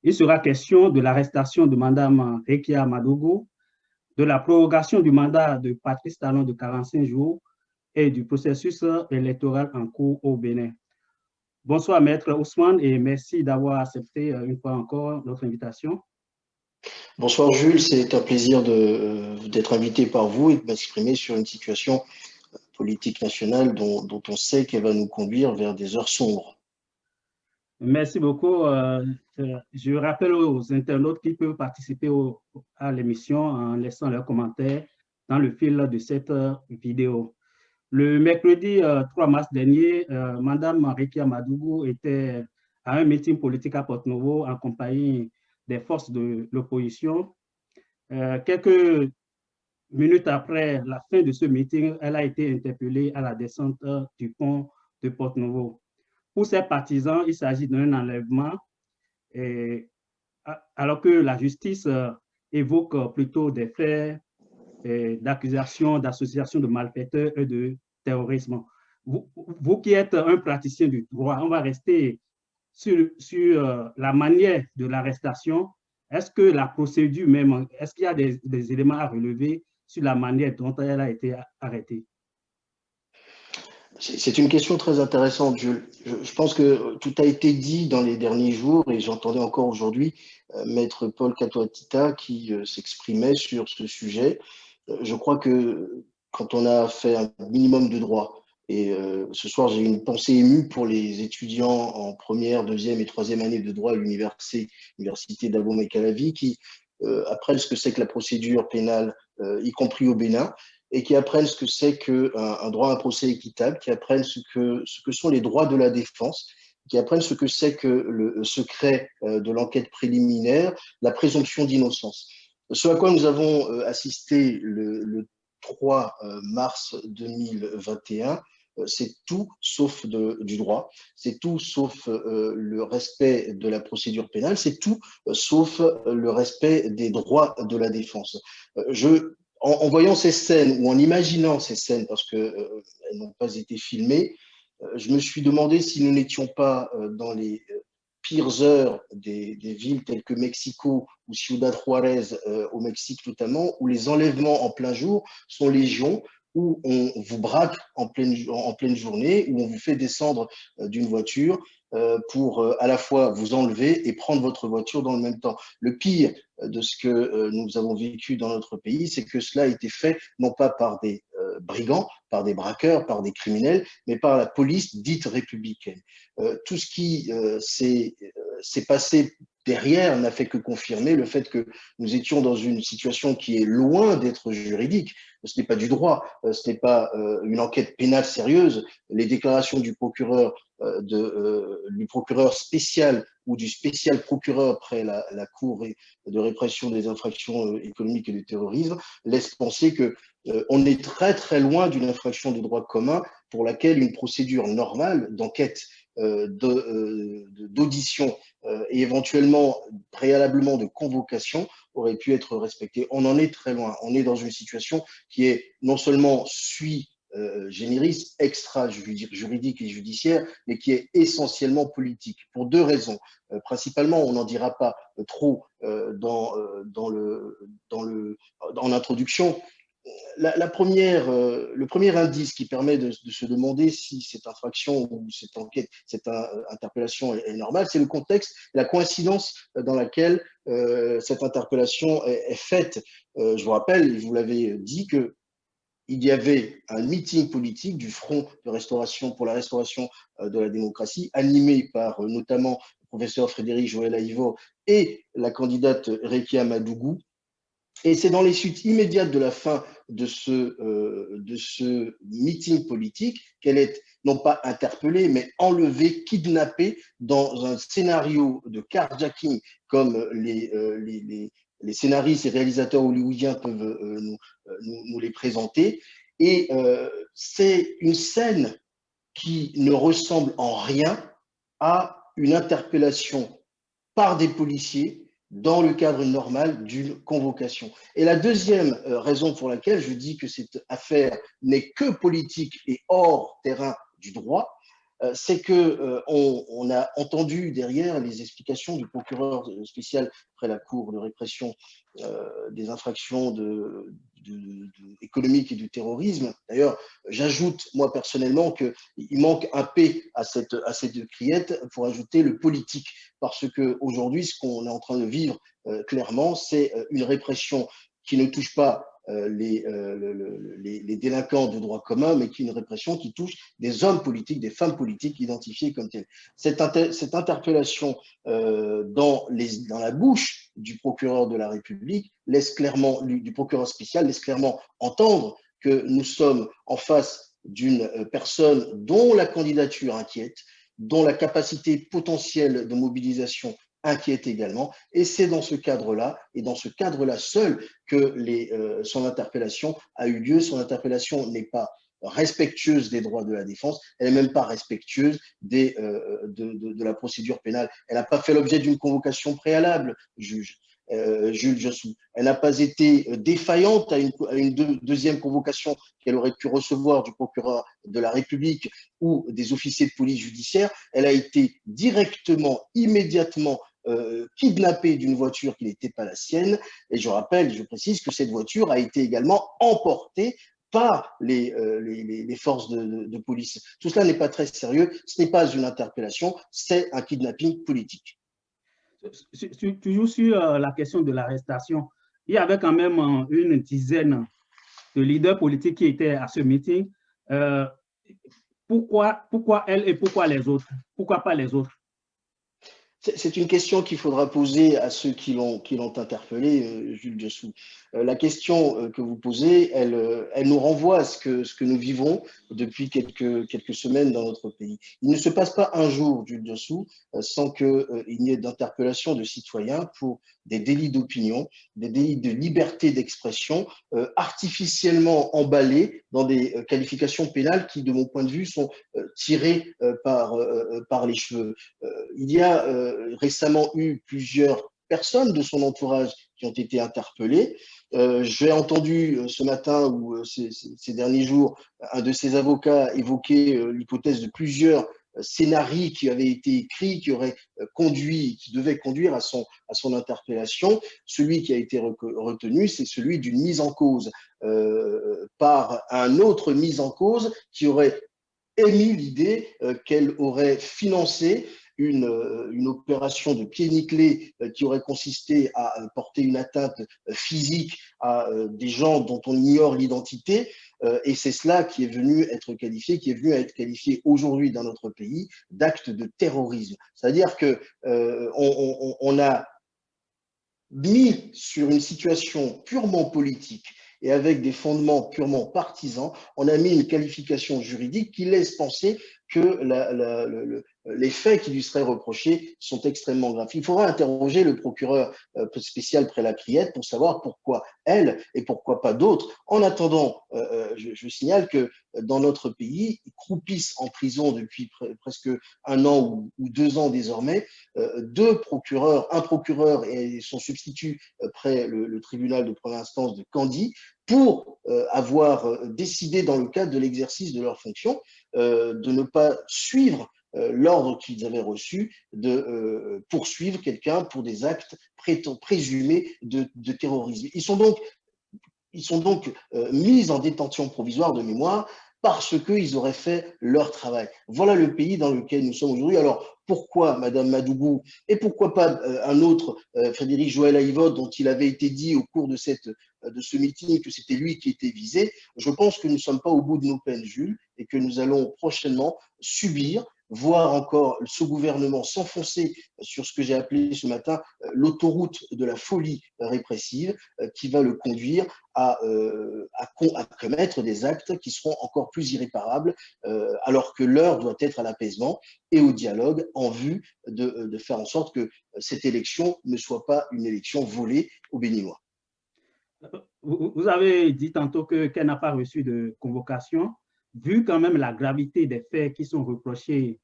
Il sera question de l'arrestation de Mme Rekia Madougou, de la prorogation du mandat de Patrice Talon de 45 jours et du processus électoral en cours au Bénin. Bonsoir, Maître Ousmane, et merci d'avoir accepté une fois encore notre invitation. Bonsoir Jules, c'est un plaisir d'être invité par vous et de m'exprimer sur une situation politique nationale dont on sait qu'elle va nous conduire vers des heures sombres. Merci beaucoup. Je rappelle aux internautes qui peuvent participer à l'émission en laissant leurs commentaires dans le fil de cette vidéo. Le mercredi 3 mars dernier, Mme Rekia Madougou était à un meeting politique à Porto-Novo en compagnie des forces de l'opposition. Quelques minutes après la fin de ce meeting, elle a été interpellée à la descente du pont de Porto-Novo. Pour ses partisans, il s'agit d'un enlèvement, alors que la justice évoque plutôt des faits d'accusation, d'association de malfaiteurs et de terrorisme. Vous qui êtes un praticien du droit, on va rester sur la manière de l'arrestation. Est-ce que la procédure même, est-ce qu'il y a des éléments à relever sur la manière dont elle a été arrêtée? C'est une question très intéressante, Jules. Je pense que tout a été dit dans les derniers jours et j'entendais encore aujourd'hui Maître Paul Katoatita qui s'exprimait sur ce sujet. Je crois que quand on a fait un minimum de droit, et ce soir j'ai une pensée émue pour les étudiants en première, deuxième et troisième année de droit à l'université d'Abomey-Calavi qui apprennent ce que c'est que la procédure pénale, y compris au Bénin, et qui apprennent ce que c'est qu'un droit à un procès équitable, qui apprennent ce que sont les droits de la défense, qui apprennent ce que c'est que le secret de l'enquête préliminaire, la présomption d'innocence. Ce à quoi nous avons assisté le 3 mars 2021, c'est tout sauf du droit, c'est tout sauf le respect de la procédure pénale, c'est tout sauf le respect des droits de la défense. En voyant ces scènes ou en imaginant ces scènes, parce qu'elles n'ont pas été filmées, je me suis demandé si nous n'étions pas dans les pires heures des villes telles que Mexico ou Ciudad Juárez au Mexique notamment, où les enlèvements en plein jour sont légion, où on vous braque en pleine journée, où on vous fait descendre d'une voiture pour à la fois vous enlever et prendre votre voiture dans le même temps. Le pire de ce que nous avons vécu dans notre pays, c'est que cela a été fait non pas par des brigands, par des braqueurs, par des criminels, mais par la police dite républicaine. Tout ce qui s'est passé derrière n'a fait que confirmer le fait que nous étions dans une situation qui est loin d'être juridique. Ce n'est pas du droit, ce n'est pas une enquête pénale sérieuse. Les déclarations du procureur spécial ou du spécial procureur près la Cour de répression des infractions économiques et du terrorisme laissent penser que on est très très loin d'une infraction de droit commun pour laquelle une procédure normale d'enquête, d'audition et éventuellement préalablement de convocation aurait pu être respectée. On en est très loin. On est dans une situation qui est non seulement sui generis, extra-juridique et judiciaire, mais qui est essentiellement politique, pour deux raisons. Principalement, on n'en dira pas trop en introduction. Le premier indice qui permet de se demander si cette infraction ou cette enquête, cette interpellation est normale, c'est le contexte, la coïncidence dans laquelle cette interpellation est faite. Je vous rappelle, je vous l'avais dit, que il y avait un meeting politique du Front de restauration pour la restauration de la démocratie, animé par notamment le professeur Frédéric Joël Aïvo et la candidate Rekia Madougou. Et c'est dans les suites immédiates de la fin de ce meeting politique qu'elle est non pas interpellée, mais enlevée, kidnappée dans un scénario de carjacking comme les scénaristes et réalisateurs hollywoodiens peuvent nous les présenter. Et c'est une scène qui ne ressemble en rien à une interpellation par des policiers dans le cadre normal d'une convocation. Et la deuxième raison pour laquelle je dis que cette affaire n'est que politique et hors terrain du droit, c'est que on a entendu derrière les explications du procureur spécial près la Cour de répression des infractions économiques et du terrorisme. D'ailleurs, j'ajoute moi personnellement qu'il manque un P à cette criette pour ajouter le politique, parce qu'aujourd'hui, ce qu'on est en train de vivre clairement, c'est une répression qui ne touche pas les délinquants de droit commun, mais qui est une répression qui touche des hommes politiques, des femmes politiques identifiées comme telles. Cette interpellation dans la bouche du procureur de la République laisse clairement, du procureur spécial, laisse clairement entendre que nous sommes en face d'une personne dont la candidature inquiète, dont la capacité potentielle de mobilisation inquiète également. Et c'est dans ce cadre-là, et dans ce cadre-là seul, que son interpellation a eu lieu. Son interpellation n'est pas respectueuse des droits de la défense, elle n'est même pas respectueuse de la procédure pénale. Elle n'a pas fait l'objet d'une convocation préalable, juge. Jules Jossou. Elle n'a pas été défaillante à une deuxième convocation qu'elle aurait pu recevoir du procureur de la République ou des officiers de police judiciaire. Elle a été directement, immédiatement kidnappée d'une voiture qui n'était pas la sienne. Et je précise que cette voiture a été également emportée par les forces de police. Tout cela n'est pas très sérieux, ce n'est pas une interpellation, c'est un kidnapping politique. Toujours sur la question de l'arrestation, il y avait quand même une dizaine de leaders politiques qui étaient à ce meeting. Pourquoi elle et pourquoi les autres? Pourquoi pas les autres? C'est une question qu'il faudra poser à ceux qui l'ont interpellé, Jules Jossou. La question que vous posez, elle nous renvoie à ce que nous vivons depuis quelques semaines dans notre pays. Il ne se passe pas un jour, Jules Jossou, sans qu'il n'y ait d'interpellation de citoyens pour des délits d'opinion, des délits de liberté d'expression, artificiellement emballés dans des qualifications pénales qui, de mon point de vue, sont tirées par les cheveux. Il y a récemment eu plusieurs personnes de son entourage qui ont été interpellées. J'ai entendu ce matin ou ces derniers jours un de ses avocats évoquer l'hypothèse de plusieurs scénarios qui avaient été écrits, qui devaient conduire à son interpellation. Celui qui a été retenu, c'est celui d'une mise en cause par un autre mise en cause qui aurait émis l'idée qu'elle aurait financé une opération de pied nickelé qui aurait consisté à porter une atteinte physique à des gens dont on ignore l'identité. Et c'est cela qui est venu à être qualifié aujourd'hui dans notre pays d'acte de terrorisme. C'est-à-dire que on a mis sur une situation purement politique et avec des fondements purement partisans, on a mis une qualification juridique qui laisse penser que les faits qui lui seraient reprochés sont extrêmement graves. Il faudra interroger le procureur spécial près la Criette pour savoir pourquoi elle et pourquoi pas d'autres. En attendant, je signale que dans notre pays, croupissent en prison depuis presque 1 an ou 2 ans désormais, deux procureurs, un procureur et son substitut près le tribunal de première instance de Candie, pour avoir décidé dans le cadre de l'exercice de leurs fonctions de ne pas suivre l'ordre qu'ils avaient reçu de poursuivre quelqu'un pour des actes présumés de terrorisme. Ils sont donc mis en détention provisoire de mémoire parce qu'ils auraient fait leur travail. Voilà le pays dans lequel nous sommes aujourd'hui. Alors, pourquoi Madame Madougou et pourquoi pas un autre, Frédéric Joël Aïvod, dont il avait été dit au cours de ce meeting que c'était lui qui était visé? Je pense que nous ne sommes pas au bout de nos peines, Jules, et que nous allons prochainement subir, voir encore ce gouvernement s'enfoncer sur ce que j'ai appelé ce matin l'autoroute de la folie répressive qui va le conduire à commettre des actes qui seront encore plus irréparables alors que l'heure doit être à l'apaisement et au dialogue en vue de faire en sorte que cette élection ne soit pas une élection volée aux Béninois. Vous avez dit tantôt qu'elle n'a pas reçu de convocation. Vu quand même la gravité des faits qui sont reprochés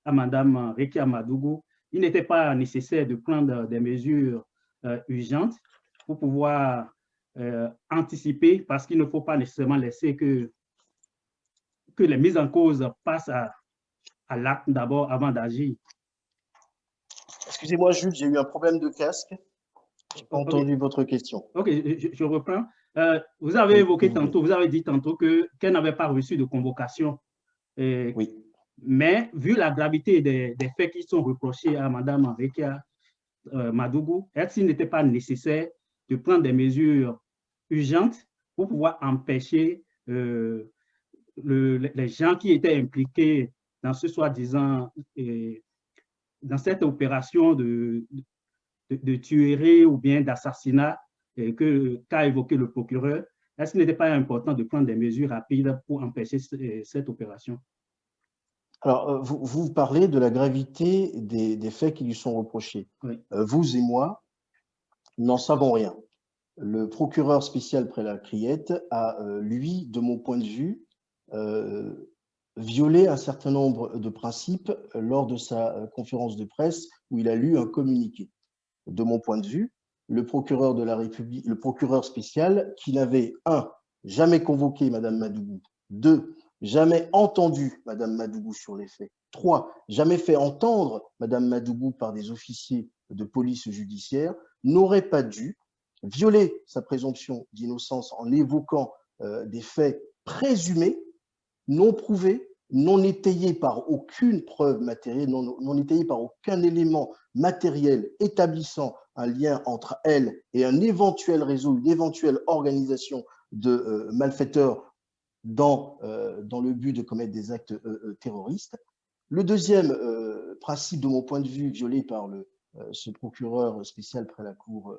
à Mme Rekia Madougou, il n'était pas nécessaire de prendre des mesures urgentes pour pouvoir anticiper, parce qu'il ne faut pas nécessairement laisser que les mises en cause passent à l'acte d'abord avant d'agir. Excusez-moi, Jules, j'ai eu un problème de casque. Je n'ai pas entendu votre question. Ok, je reprends. Vous avez Oui, évoqué vous tantôt, vous avez dit tantôt qu'elle n'avait pas reçu de convocation. oui. Mais vu la gravité des faits qui sont reprochés à Mme Rekia Madougou, est-ce qu'il n'était pas nécessaire de prendre des mesures urgentes pour pouvoir empêcher les gens qui étaient impliqués dans ce soi-disant, dans cette opération de tuerie ou bien d'assassinat qu'a évoqué le procureur? Est-ce qu'il n'était pas important de prendre des mesures rapides pour empêcher cette opération? Alors, vous parlez de la gravité des faits qui lui sont reprochés. Oui. Vous et moi n'en savons rien. Le procureur spécial près la Criette a, lui, de mon point de vue, violé un certain nombre de principes lors de sa conférence de presse où il a lu un communiqué. De mon point de vue, le procureur de la République, le procureur spécial qui n'avait, jamais convoqué Mme Madougou, 2, jamais entendu Mme Madougou sur les faits, 3, jamais fait entendre Mme Madougou par des officiers de police judiciaire, n'aurait pas dû violer sa présomption d'innocence en évoquant des faits présumés, non prouvés, non étayés par aucune preuve matérielle, non étayés par aucun élément matériel établissant un lien entre elle et un éventuel réseau, une éventuelle organisation de malfaiteurs dans le but de commettre des actes terroristes. Le deuxième principe, de mon point de vue, violé par ce procureur spécial près la cour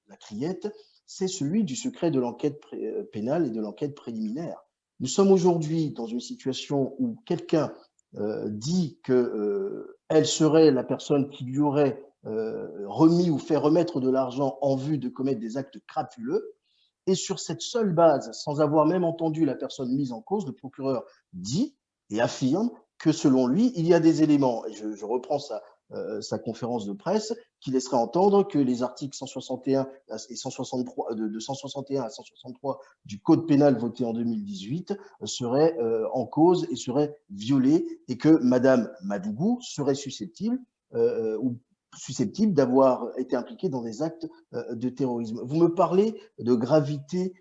la Criette, c'est celui du secret de l'enquête pénale et de l'enquête préliminaire. Nous sommes aujourd'hui dans une situation où quelqu'un dit qu'elle serait la personne qui lui aurait remis ou fait remettre de l'argent en vue de commettre des actes crapuleux. Et sur cette seule base, sans avoir même entendu la personne mise en cause, le procureur dit et affirme que selon lui, il y a des éléments, et je reprends sa conférence de presse, qui laisserait entendre que les articles 161 et 163, de 161 à 163 du Code pénal voté en 2018 seraient en cause et seraient violés, et que Mme Madougou serait susceptible d'avoir été impliquée dans des actes de terrorisme. Vous me parlez de gravité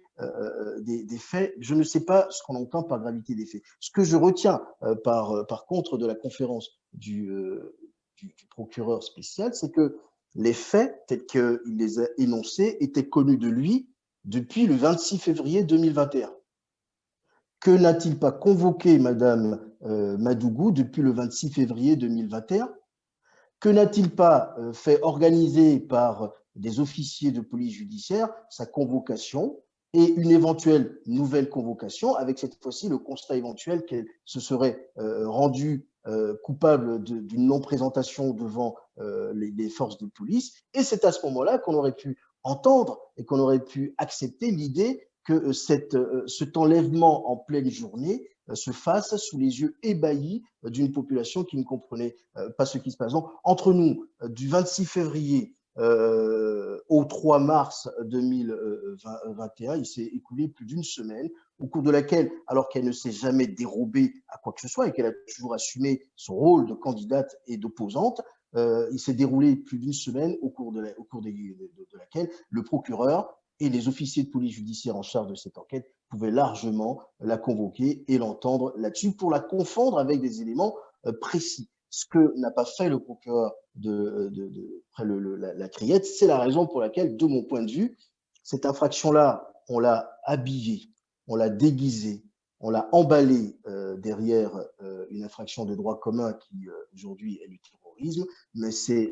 des faits. Je ne sais pas ce qu'on entend par gravité des faits. Ce que je retiens par contre de la conférence du procureur spécial, c'est que les faits tels qu'il les a énoncés étaient connus de lui depuis le 26 février 2021. Que n'a-t-il pas convoqué Mme Madougou depuis le 26 février 2021? Que n'a-t-il pas fait organiser par des officiers de police judiciaire sa convocation et une éventuelle nouvelle convocation, avec cette fois-ci le constat éventuel qu'elle se serait rendue coupable d'une non-présentation devant les forces de police. Et c'est à ce moment-là qu'on aurait pu entendre et qu'on aurait pu accepter l'idée que cet enlèvement en pleine journée se fasse sous les yeux ébahis d'une population qui ne comprenait pas ce qui se passe. Donc, entre nous, du 26 février au 3 mars 2021, il s'est écoulé plus d'une semaine, au cours de laquelle, alors qu'elle ne s'est jamais dérobée à quoi que ce soit et qu'elle a toujours assumé son rôle de candidate et d'opposante, il s'est déroulé plus d'une semaine au cours de laquelle le procureur et les officiers de police judiciaire en charge de cette enquête pouvaient largement la convoquer et l'entendre là-dessus pour la confondre avec des éléments précis. Ce que n'a pas fait le procureur près la Criette, c'est la raison pour laquelle, de mon point de vue, cette infraction-là, on l'a habillée, on l'a déguisée, on l'a emballée derrière une infraction de droit commun qui aujourd'hui est du terrorisme, mais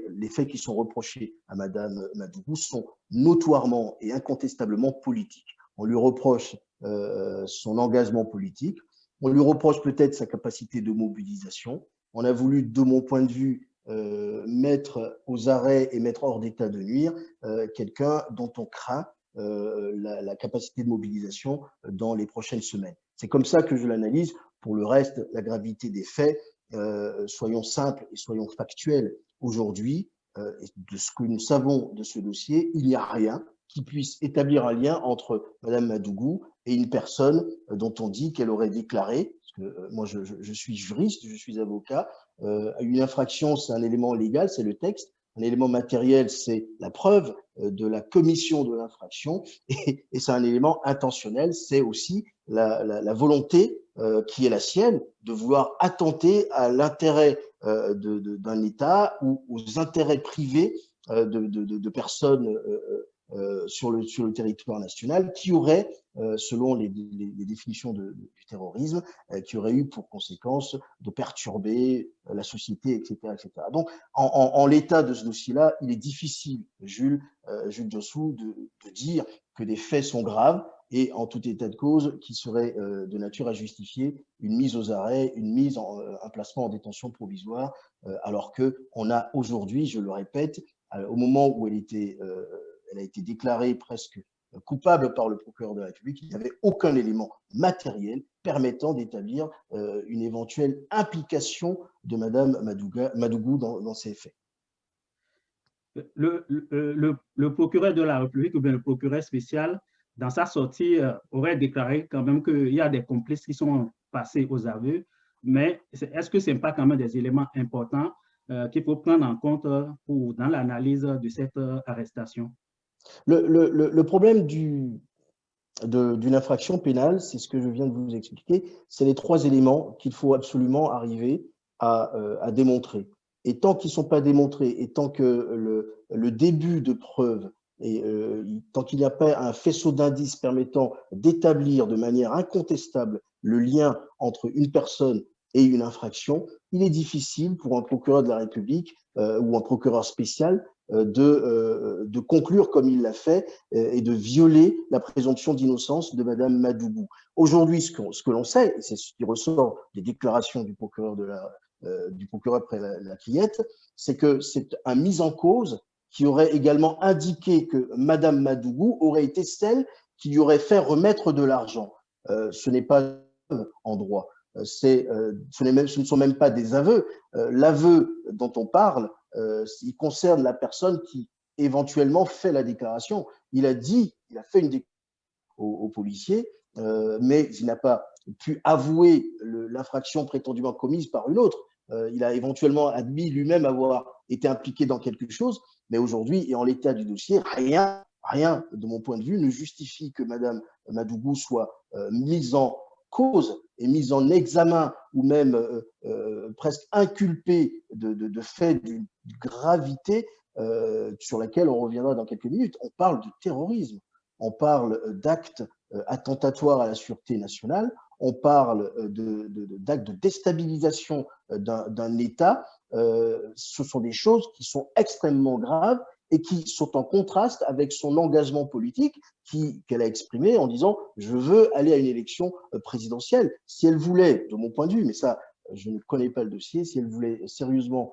les faits qui sont reprochés à Mme Madougou sont notoirement et incontestablement politiques. On lui reproche son engagement politique, on lui reproche peut-être sa capacité de mobilisation. On a voulu, de mon point de vue, mettre aux arrêts et mettre hors d'état de nuire quelqu'un dont on craint la capacité de mobilisation dans les prochaines semaines. C'est comme ça que je l'analyse. Pour le reste, la gravité des faits, soyons simples et soyons factuels. Aujourd'hui, de ce que nous savons de ce dossier, il n'y a rien qui puisse établir un lien entre Mme Madougou et une personne dont on dit qu'elle aurait déclaré, parce que moi je suis juriste, je suis avocat. Une infraction, c'est un élément légal, c'est le texte. Un élément matériel, c'est la preuve de la commission de l'infraction, et c'est un élément intentionnel, c'est aussi la volonté qui est la sienne de vouloir attenter à l'intérêt d'un État ou aux intérêts privés de personnes sur le territoire national qui auraient, selon les définitions du terrorisme, qui auraient eu pour conséquence de perturber la société, etc., etc. Donc, en l'état de ce dossier-là, il est difficile, Jules Jossou, de dire que des faits sont graves et en tout état de cause qui serait de nature à justifier une mise aux arrêts, un placement en détention provisoire, alors qu'on a aujourd'hui, je le répète, au moment où elle a été déclarée presque coupable par le procureur de la République, il n'y avait aucun élément matériel permettant d'établir une éventuelle implication de Mme Madougou dans ces faits. Le procureur de la République ou bien le procureur spécial, dans sa sortie, aurait déclaré quand même qu'il y a des complices qui sont passés aux aveux, mais est-ce que ce n'est pas quand même des éléments importants qu'il faut prendre en compte dans l'analyse de cette arrestation? Le problème d'une infraction pénale, c'est ce que je viens de vous expliquer, c'est les trois éléments qu'il faut absolument arriver à démontrer. Et tant qu'ils ne sont pas démontrés, et tant que le début de preuve, et tant qu'il n'y a pas un faisceau d'indices permettant d'établir de manière incontestable le lien entre une personne et une infraction, il est difficile pour un procureur de la République ou un procureur spécial de conclure comme il l'a fait et de violer la présomption d'innocence de Mme Madougou. Aujourd'hui, ce que l'on sait, et c'est ce qui ressort des déclarations du procureur après la Criette, c'est que c'est un mis en cause qui aurait également indiqué que Mme Madougou aurait été celle qui lui aurait fait remettre de l'argent. Ce n'est pas en droit. Ce ne sont même pas des aveux. L'aveu dont on parle, il concerne la personne qui éventuellement fait la déclaration. Il a fait une déclaration aux policiers, mais il n'a pas pu avouer l'infraction prétendument commise par une autre. Il a éventuellement admis lui-même avoir été impliqué dans quelque chose, mais aujourd'hui, et en l'état du dossier, rien, de mon point de vue, ne justifie que Mme Madougou soit mise en cause et mise en examen ou même presque inculpée de faits d'une gravité sur laquelle on reviendra dans quelques minutes. On parle de terrorisme, on parle d'actes attentatoires à la sûreté nationale, on parle d'actes de déstabilisation d'un État. Ce sont des choses qui sont extrêmement graves et qui sont en contraste avec son engagement politique qu'elle a exprimé en disant « je veux aller à une élection présidentielle ». Si elle voulait, de mon point de vue, mais ça, je ne connais pas le dossier, si elle voulait sérieusement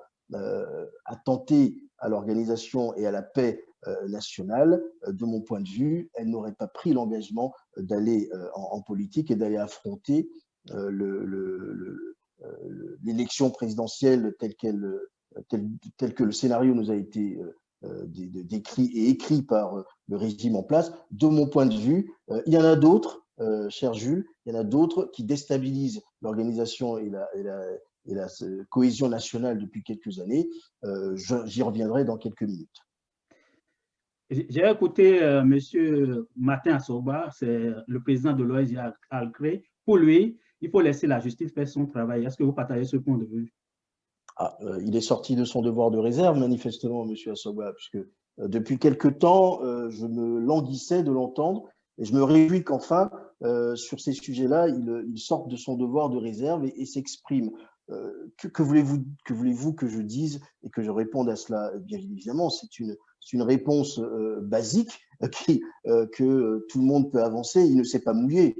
attenter à l'organisation et à la paix nationale, de mon point de vue, elle n'aurait pas pris l'engagement d'aller en politique et d'aller affronter l'élection présidentielle telle que le scénario nous a été décrit et écrit par le régime en place. De mon point de vue, il y en a d'autres, cher Jules, il y en a d'autres qui déstabilisent l'organisation et la cohésion nationale depuis quelques années. J'y reviendrai dans quelques minutes. J'ai écouté M. Martin Assoba, c'est le président de l'ONG Alcré. Pour lui, il faut laisser la justice faire son travail. Est-ce que vous partagez ce point de vue? Il est sorti de son devoir de réserve, manifestement, M. Assoba, puisque depuis quelque temps, je me languissais de l'entendre et je me réjouis qu'enfin, sur ces sujets-là, il sorte de son devoir de réserve et s'exprime. Que voulez-vous que je dise et que je réponde à cela? Bien évidemment, c'est une réponse basique que tout le monde peut avancer. Il ne s'est pas mouillé.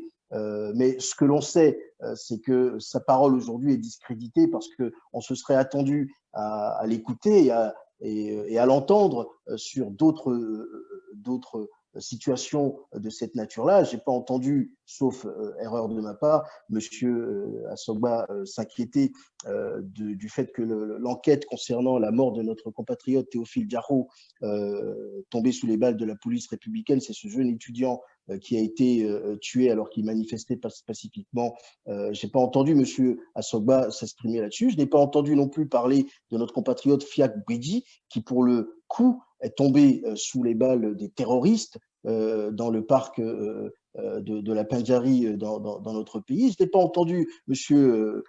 Mais ce que l'on sait, c'est que sa parole aujourd'hui est discréditée parce qu'on se serait attendu à l'écouter et à l'entendre sur d'autres situation de cette nature-là. Je n'ai pas entendu, sauf erreur de ma part, M. Assogba s'inquiéter du fait que l'enquête concernant la mort de notre compatriote Théophile Diarra, tombé sous les balles de la police républicaine, c'est ce jeune étudiant qui a été tué alors qu'il manifestait pacifiquement. Je n'ai pas entendu M. Assogba s'exprimer là-dessus. Je n'ai pas entendu non plus parler de notre compatriote Fiak Bridji, qui pour le coup est tombé sous les balles des terroristes dans le parc de la Pendjari dans notre pays. Je n'ai pas entendu M.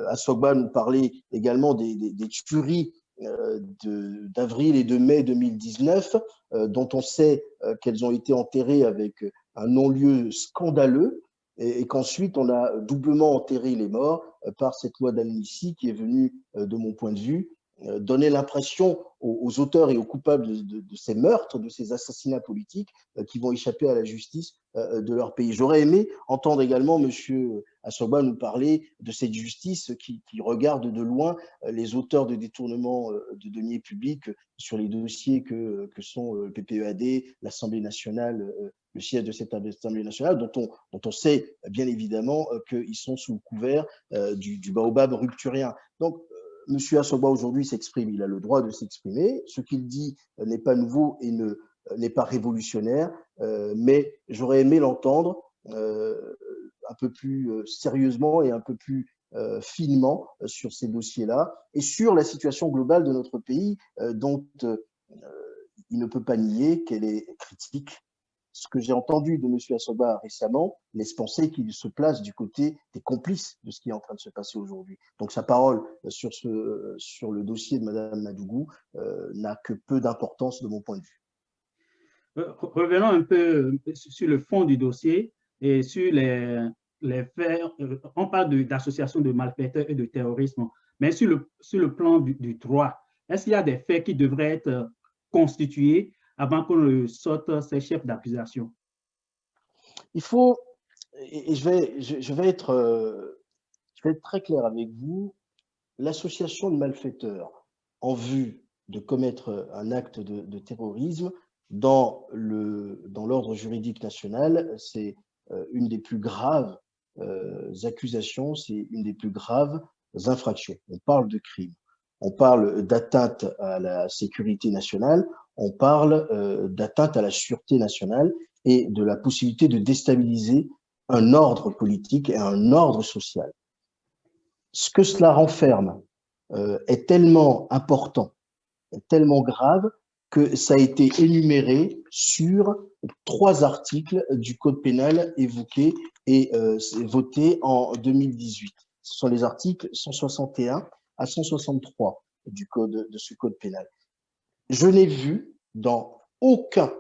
Assogba nous parler également des tueries d'avril et de mai 2019, dont on sait qu'elles ont été enterrées avec un non-lieu scandaleux, et qu'ensuite on a doublement enterré les morts par cette loi d'amnistie qui est venue, de mon point de vue, donner l'impression aux auteurs et aux coupables de ces meurtres, de ces assassinats politiques qui vont échapper à la justice de leur pays. J'aurais aimé entendre également M. Assogba nous parler de cette justice qui regarde de loin les auteurs de détournement de deniers publics sur les dossiers que sont le PPEAD, l'Assemblée nationale, le siège de cette Assemblée nationale, dont on sait bien évidemment qu'ils sont sous le couvert du baobab rupturien. Donc, M. Assogba aujourd'hui s'exprime, il a le droit de s'exprimer. Ce qu'il dit n'est pas nouveau et n'est pas révolutionnaire, mais j'aurais aimé l'entendre un peu plus sérieusement et un peu plus finement sur ces dossiers-là et sur la situation globale de notre pays dont il ne peut pas nier qu'elle est critique. Ce que j'ai entendu de M. Assogba récemment laisse penser qu'il se place du côté des complices de ce qui est en train de se passer aujourd'hui. Donc sa parole sur le dossier de Mme Madougou n'a que peu d'importance de mon point de vue. Revenons un peu sur le fond du dossier et sur les faits. On parle d'association de malfaiteurs et de terrorisme, mais sur le plan du droit, est-ce qu'il y a des faits qui devraient être constitués avant qu'on ne sorte ces chefs d'accusation? Il faut, et je vais être très clair avec vous, l'association de malfaiteurs en vue de commettre un acte de terrorisme dans l'ordre juridique national, c'est une des plus graves accusations, c'est une des plus graves infractions. On parle de crime, on parle d'atteinte à la sécurité nationale, on parle d'atteinte à la sûreté nationale et de la possibilité de déstabiliser un ordre politique et un ordre social. Ce que cela renferme est tellement important, est tellement grave que ça a été énuméré sur 3 articles du Code pénal évoqués et votés en 2018. Ce sont les articles 161 à 163 de ce Code pénal. Je n'ai vu dans aucun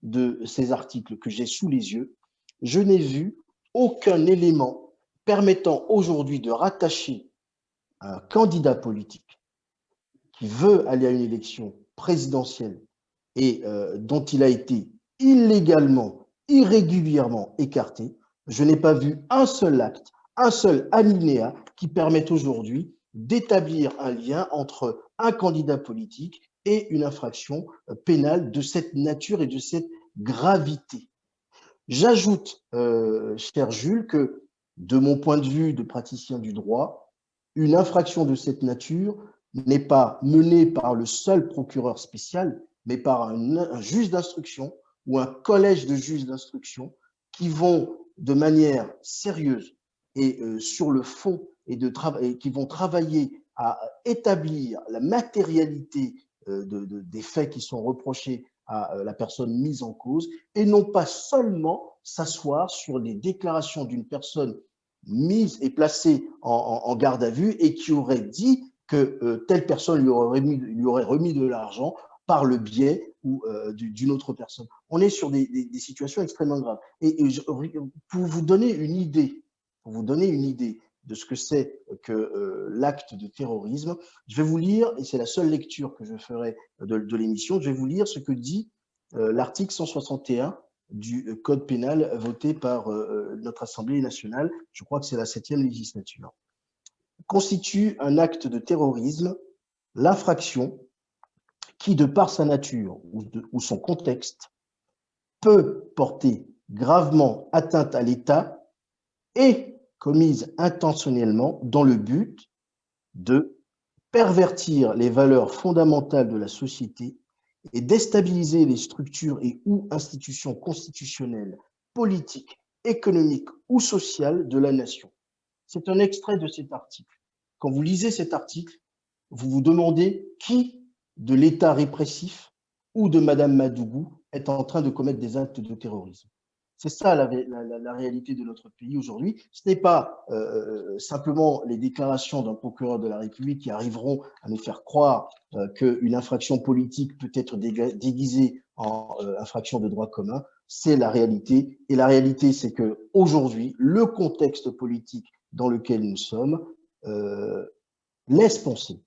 de ces articles que j'ai sous les yeux, je n'ai vu aucun élément permettant aujourd'hui de rattacher un candidat politique qui veut aller à une élection présidentielle et dont il a été illégalement, irrégulièrement écarté, je n'ai pas vu un seul acte, un seul alinéa qui permette aujourd'hui d'établir un lien entre un candidat politique et une infraction pénale de cette nature et de cette gravité. J'ajoute, cher Jules, que de mon point de vue de praticien du droit, une infraction de cette nature n'est pas menée par le seul procureur spécial, mais par un juge d'instruction ou un collège de juges d'instruction qui vont de manière sérieuse et sur le fond et qui vont travailler à établir la matérialité des faits qui sont reprochés à la personne mise en cause et non pas seulement s'asseoir sur les déclarations d'une personne mise et placée en garde à vue et qui aurait dit que telle personne lui aurait remis de l'argent par le biais d'une autre personne. On est sur des situations extrêmement graves. Et pour vous donner une idée de ce que c'est que l'acte de terrorisme, je vais vous lire, et c'est la seule lecture que je ferai de l'émission, je vais vous lire ce que dit l'article 161 du Code pénal voté par notre Assemblée nationale, je crois que c'est la 7e législature. Constitue un acte de terrorisme l'infraction qui, de par sa nature ou son contexte, peut porter gravement atteinte à l'État est commise intentionnellement dans le but de pervertir les valeurs fondamentales de la société et déstabiliser les structures et ou institutions constitutionnelles, politiques, économiques ou sociales de la nation. C'est un extrait de cet article. Quand vous lisez cet article, vous vous demandez qui de l'État répressif ou de Madame Madougou est en train de commettre des actes de terrorisme. C'est ça la réalité de notre pays aujourd'hui. Ce n'est pas simplement les déclarations d'un procureur de la République qui arriveront à nous faire croire qu'une infraction politique peut être déguisée en infraction de droit commun. C'est la réalité. Et la réalité, c'est qu'aujourd'hui, le contexte politique dans lequel nous sommes laisse penser.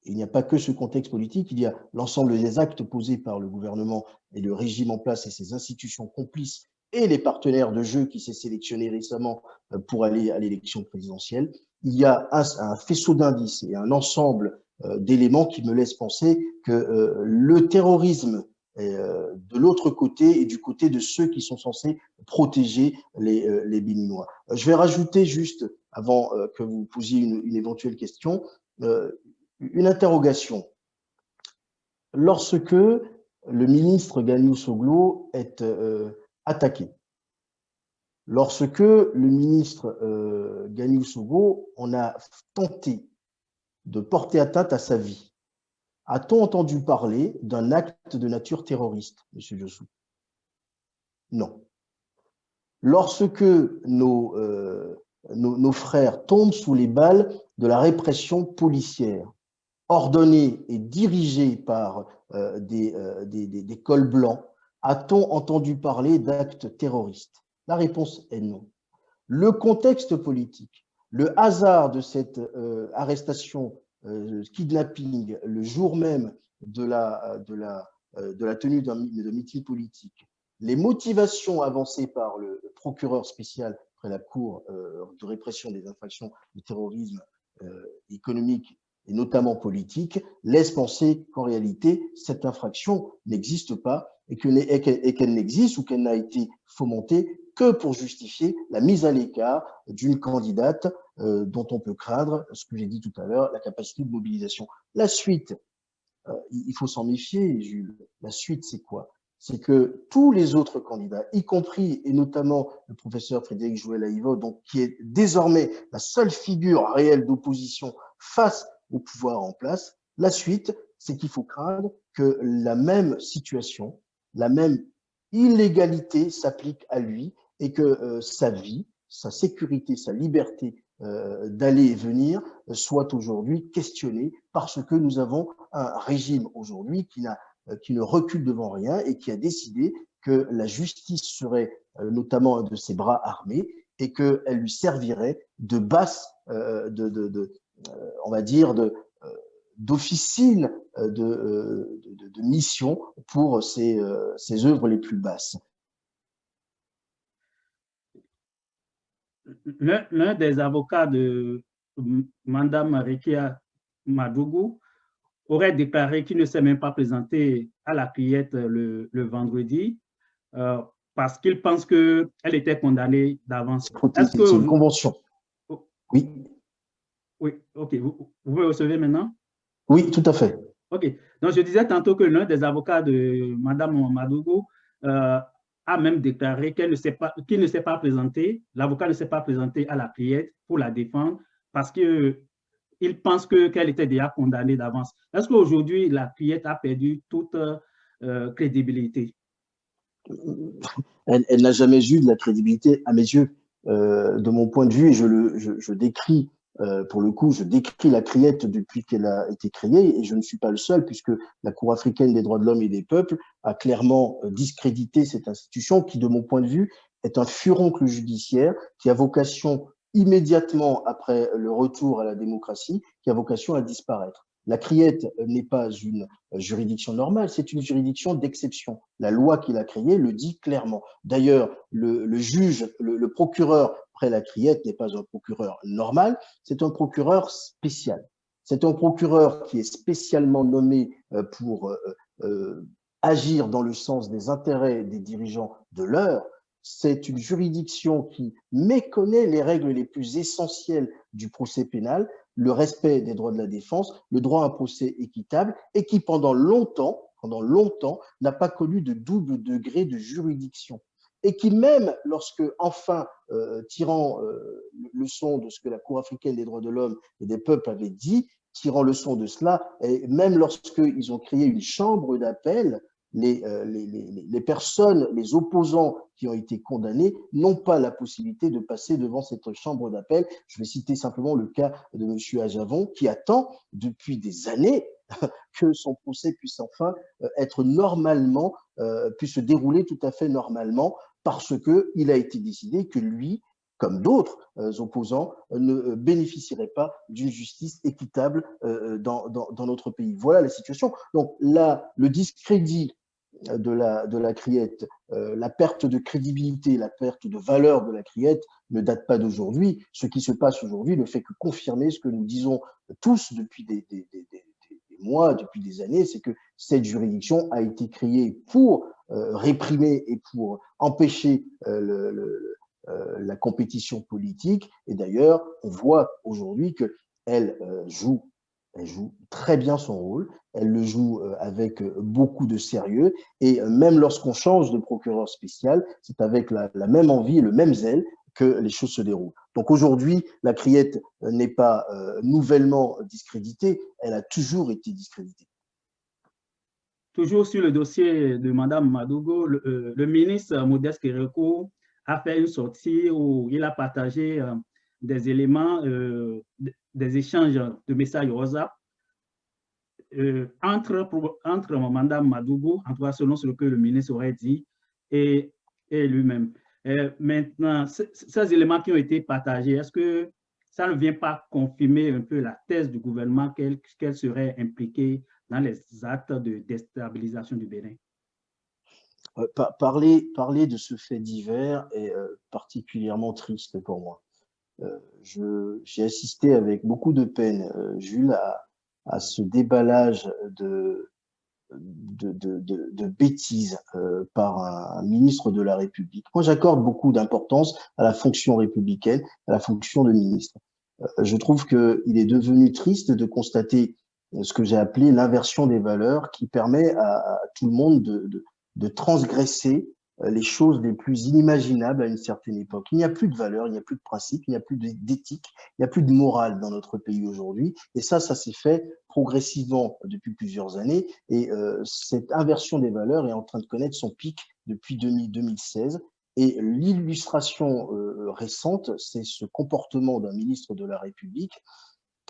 Il n'y a pas que ce contexte politique, il y a l'ensemble des actes posés par le gouvernement et le régime en place et ses institutions complices et les partenaires de jeu qui s'est sélectionné récemment pour aller à l'élection présidentielle. Il y a un faisceau d'indices et un ensemble d'éléments qui me laissent penser que le terrorisme est de l'autre côté et du côté de ceux qui sont censés protéger les Béninois. Je vais rajouter juste, avant que vous posiez une éventuelle question, une interrogation. Lorsque le ministre Gagnou-Soglo est attaqué, lorsque le ministre Gagnou-Soglo, on a tenté de porter atteinte à sa vie, a-t-on entendu parler d'un acte de nature terroriste, M. Diossou? Non. Lorsque nos frères tombent sous les balles de la répression policière, ordonnée et dirigée par des cols blancs, a-t-on entendu parler d'actes terroristes? La réponse est non. Le contexte politique, le hasard de cette arrestation, kidnapping, le jour même de la tenue d'un meeting politique, les motivations avancées par le procureur spécial près la Cour de répression des infractions de terrorisme économique et notamment politique, laissent penser qu'en réalité, cette infraction n'existe pas et qu'elle n'existe ou qu'elle n'a été fomentée que pour justifier la mise à l'écart d'une candidate dont on peut craindre, ce que j'ai dit tout à l'heure, la capacité de mobilisation. La suite, il faut s'en méfier, Jules. La suite, c'est quoi? C'est que tous les autres candidats, y compris et notamment le professeur Frédéric Joël-Aïvo, donc qui est désormais la seule figure réelle d'opposition face au pouvoir en place, la suite, c'est qu'il faut craindre que la même situation, la même illégalité s'applique à lui et que sa vie, sa sécurité, sa liberté d'aller et venir soit aujourd'hui questionnée parce que nous avons un régime aujourd'hui qui ne recule devant rien et qui a décidé que la justice serait notamment un de ses bras armés et qu'elle lui servirait de base, on va dire, d'officine, de mission pour ses œuvres les plus basses. L'un des avocats de Mme Rekia Madougou aurait déclaré qu'il ne s'est même pas présenté à la criette le vendredi parce qu'il pense qu'elle était condamnée d'avance. C'est une convention. Oui. Oui, ok. Vous me recevez maintenant? Oui, tout à fait. Ok. Donc, je disais tantôt que l'un des avocats de Mme Madougou a même déclaré qu'il ne s'est pas présenté, l'avocat ne s'est pas présenté à la criette pour la défendre parce qu'il pense qu'elle était déjà condamnée d'avance. Est-ce qu'aujourd'hui, la criette a perdu toute crédibilité? Elle n'a jamais eu de la crédibilité à mes yeux. De mon point de vue, et je décris, pour le coup, je décris la criette depuis qu'elle a été créée, et je ne suis pas le seul, puisque la Cour africaine des droits de l'homme et des peuples a clairement discrédité cette institution qui, de mon point de vue, est un furoncle judiciaire qui a vocation immédiatement après le retour à la démocratie, qui a vocation à disparaître. La criette n'est pas une juridiction normale, c'est une juridiction d'exception. La loi qui l'a créée le dit clairement. D'ailleurs, le juge, le procureur près la criette n'est pas un procureur normal, c'est un procureur spécial. C'est un procureur qui est spécialement nommé pour agir dans le sens des intérêts des dirigeants de l'heure. C'est une juridiction qui méconnaît les règles les plus essentielles du procès pénal, le respect des droits de la défense, le droit à un procès équitable, et qui pendant longtemps, n'a pas connu de double degré de juridiction. Et qui même lorsque, enfin, tirant leçon de ce que la Cour africaine des droits de l'homme et des peuples avait dit, tirant leçon de cela, et même lorsqu'ils ont créé une chambre d'appel, les personnes, les opposants qui ont été condamnés n'ont pas la possibilité de passer devant cette chambre d'appel. Je vais citer simplement le cas de M. Ajavon, qui attend depuis des années que son procès puisse enfin être normalement, puisse se dérouler tout à fait normalement, parce qu'il a été décidé que lui, comme d'autres opposants, ne bénéficierait pas d'une justice équitable dans notre pays. Voilà la situation. Donc là, le discrédit de la criette, la perte de crédibilité, la perte de valeur de la criette ne date pas d'aujourd'hui. Ce qui se passe aujourd'hui ne fait que confirmer ce que nous disons tous depuis des mois, depuis des années, c'est que cette juridiction a été créée pour réprimer et pour empêcher la compétition politique. Et d'ailleurs, on voit aujourd'hui qu'elle joue très bien son rôle, elle le joue avec beaucoup de sérieux, et même lorsqu'on change de procureur spécial, c'est avec la même envie et le même zèle que les choses se déroulent. Donc aujourd'hui, la criette n'est pas nouvellement discréditée, elle a toujours été discréditée. Toujours sur le dossier de Mme Madougou, le ministre Modeste Kérékou a fait une sortie où il a partagé des éléments, des échanges de messages WhatsApp entre Mme Madougou, en tout cas selon ce que le ministre aurait dit, et lui-même. Maintenant, ces éléments qui ont été partagés, est-ce que ça ne vient pas confirmer un peu la thèse du gouvernement qu'elle serait impliquée dans les actes de déstabilisation du Bénin? Parler de ce fait divers est particulièrement triste pour moi. J'ai assisté avec beaucoup de peine, Jules, à ce déballage de bêtises par un ministre de la République. Moi, j'accorde beaucoup d'importance à la fonction républicaine, à la fonction de ministre. Je trouve qu'il est devenu triste de constater ce que j'ai appelé l'inversion des valeurs, qui permet à tout le monde de transgresser les choses les plus inimaginables à une certaine époque. Il n'y a plus de valeurs, il n'y a plus de principes, il n'y a plus d'éthique, il n'y a plus de morale dans notre pays aujourd'hui. Et ça s'est fait progressivement depuis plusieurs années. Et cette inversion des valeurs est en train de connaître son pic depuis 2016. Et l'illustration récente, c'est ce comportement d'un ministre de la République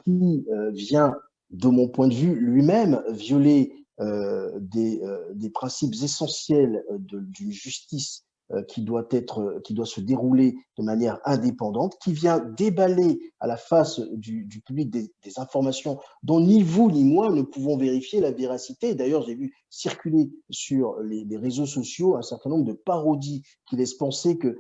qui vient, de mon point de vue, lui-même violer des principes essentiels d'une justice qui doit se dérouler de manière indépendante, qui vient déballer à la face du public des informations dont ni vous ni moi ne pouvons vérifier la véracité. D'ailleurs, j'ai vu circuler sur les réseaux sociaux un certain nombre de parodies qui laissent penser que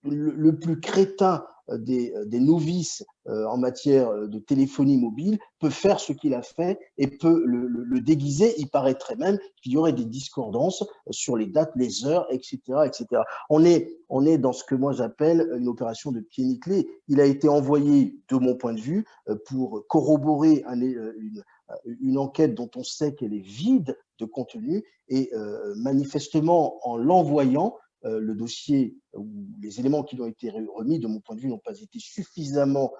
le plus crétin des novices en matière de téléphonie mobile peut faire ce qu'il a fait et peut le déguiser. Il paraîtrait même qu'il y aurait des discordances sur les dates, les heures, etc. etc. On est dans ce que moi j'appelle une opération de pied nickelé. Il a été envoyé, de mon point de vue, pour corroborer une enquête dont on sait qu'elle est vide de contenu, et manifestement, en l'envoyant, le dossier ou les éléments qui lui ont été remis, de mon point de vue, n'ont pas été suffisamment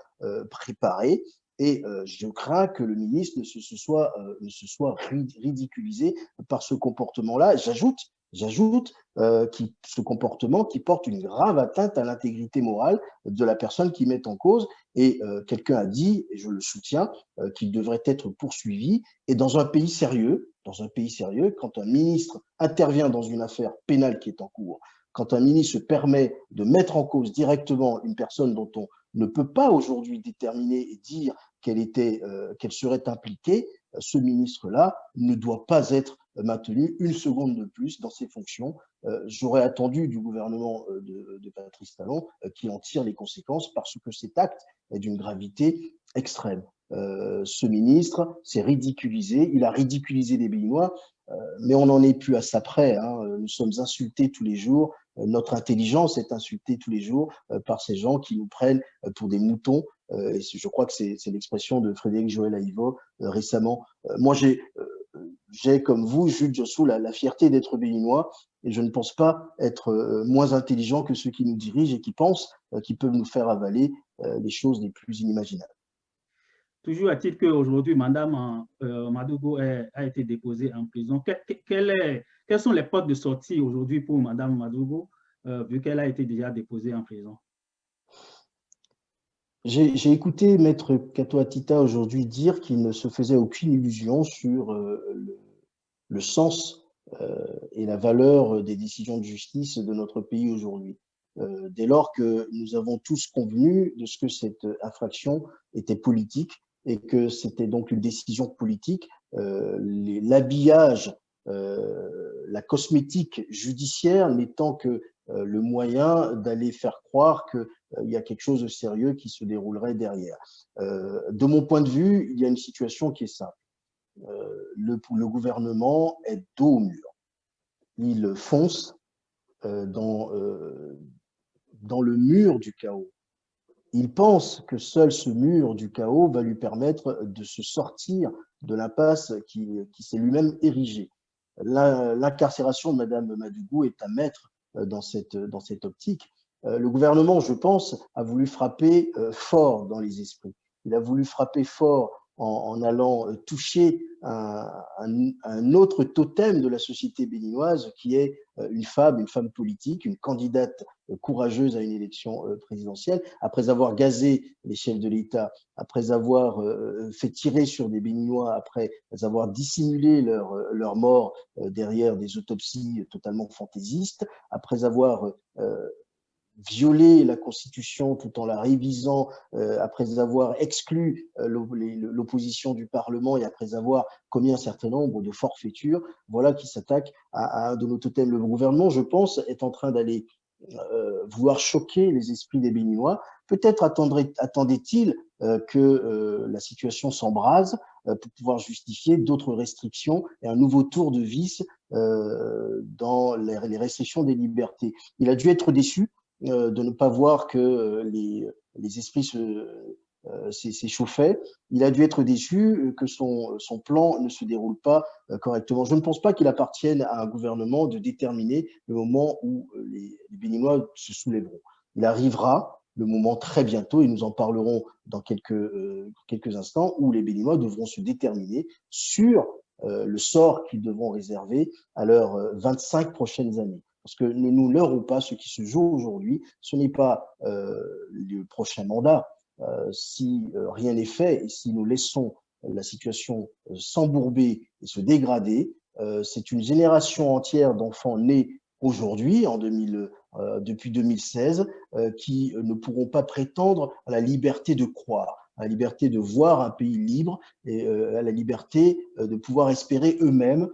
préparés. Et je crains que le ministre ne se soit ridiculisé par ce comportement-là. J'ajoute ce comportement qui porte une grave atteinte à l'intégrité morale de la personne qui met en cause. Et quelqu'un a dit, et je le soutiens, qu'il devrait être poursuivi. Et dans un pays sérieux, quand un ministre intervient dans une affaire pénale qui est en cours, quand un ministre se permet de mettre en cause directement une personne dont on ne peut pas aujourd'hui déterminer et dire qu'elle serait impliquée, ce ministre-là ne doit pas être maintenu une seconde de plus dans ses fonctions. J'aurais attendu du gouvernement de Patrice Talon qu'il en tire les conséquences, parce que cet acte est d'une gravité extrême. Ce ministre s'est ridiculisé, il a ridiculisé les Béninois. Mais on n'en est plus à ça près, hein. Nous sommes insultés tous les jours. Notre intelligence est insultée tous les jours par ces gens qui nous prennent pour des moutons. Et je crois que c'est l'expression de Frédéric Joël Aïvo récemment. Moi, j'ai, comme vous, Jules Jossou, la fierté d'être béninois, et je ne pense pas être moins intelligent que ceux qui nous dirigent et qui pensent qu'ils peuvent nous faire avaler les choses les plus inimaginables. Toujours est-il qu'aujourd'hui, Madame Madougou a été déposée en prison. Quelles sont les portes de sortie aujourd'hui pour Madame Madougou, vu qu'elle a été déjà déposée en prison? J'ai écouté Maître Kato Atita aujourd'hui dire qu'il ne se faisait aucune illusion sur le sens et la valeur des décisions de justice de notre pays aujourd'hui. Dès lors que nous avons tous convenu de ce que cette infraction était politique et que c'était donc une décision politique, l'habillage, la cosmétique judiciaire n'étant que le moyen d'aller faire croire qu'il y a quelque chose de sérieux qui se déroulerait derrière. De mon point de vue, il y a une situation qui est simple. Le gouvernement est dos au mur. Il fonce dans le mur du chaos. Il pense que seul ce mur du chaos va lui permettre de se sortir de l'impasse qui s'est lui-même érigée. L'incarcération de Mme Madougou est à mettre dans cette optique. Le gouvernement, je pense, a voulu frapper fort dans les esprits. Il a voulu frapper fort en allant toucher un autre totem de la société béninoise qui est une femme politique, une candidate courageuse à une élection présidentielle. Après avoir gazé les chefs de l'État, après avoir fait tirer sur des Béninois, après avoir dissimulé leur mort derrière des autopsies totalement fantaisistes, après avoir violer la Constitution tout en la révisant, après avoir exclu l'opposition du Parlement et après avoir commis un certain nombre de forfaitures, voilà qui s'attaque à un de nos totems. Le gouvernement, je pense, est en train d'aller vouloir choquer les esprits des Béninois. Peut-être attendait-il que la situation s'embrase pour pouvoir justifier d'autres restrictions et un nouveau tour de vis dans les restrictions des libertés. Il a dû être déçu de ne pas voir que les esprits s'échauffaient. Il a dû être déçu que son plan ne se déroule pas correctement. Je ne pense pas qu'il appartienne à un gouvernement de déterminer le moment où les Béninois se soulèveront. Il arrivera le moment très bientôt, et nous en parlerons dans quelques instants, où les Béninois devront se déterminer sur le sort qu'ils devront réserver à leurs 25 prochaines années. Parce que ne nous leurrons pas, ce qui se joue aujourd'hui, ce n'est pas le prochain mandat. Si rien n'est fait et si nous laissons la situation s'embourber et se dégrader, c'est une génération entière d'enfants nés aujourd'hui, depuis 2016, qui ne pourront pas prétendre à la liberté de croire, à la liberté de voir un pays libre et à la liberté de pouvoir espérer eux-mêmes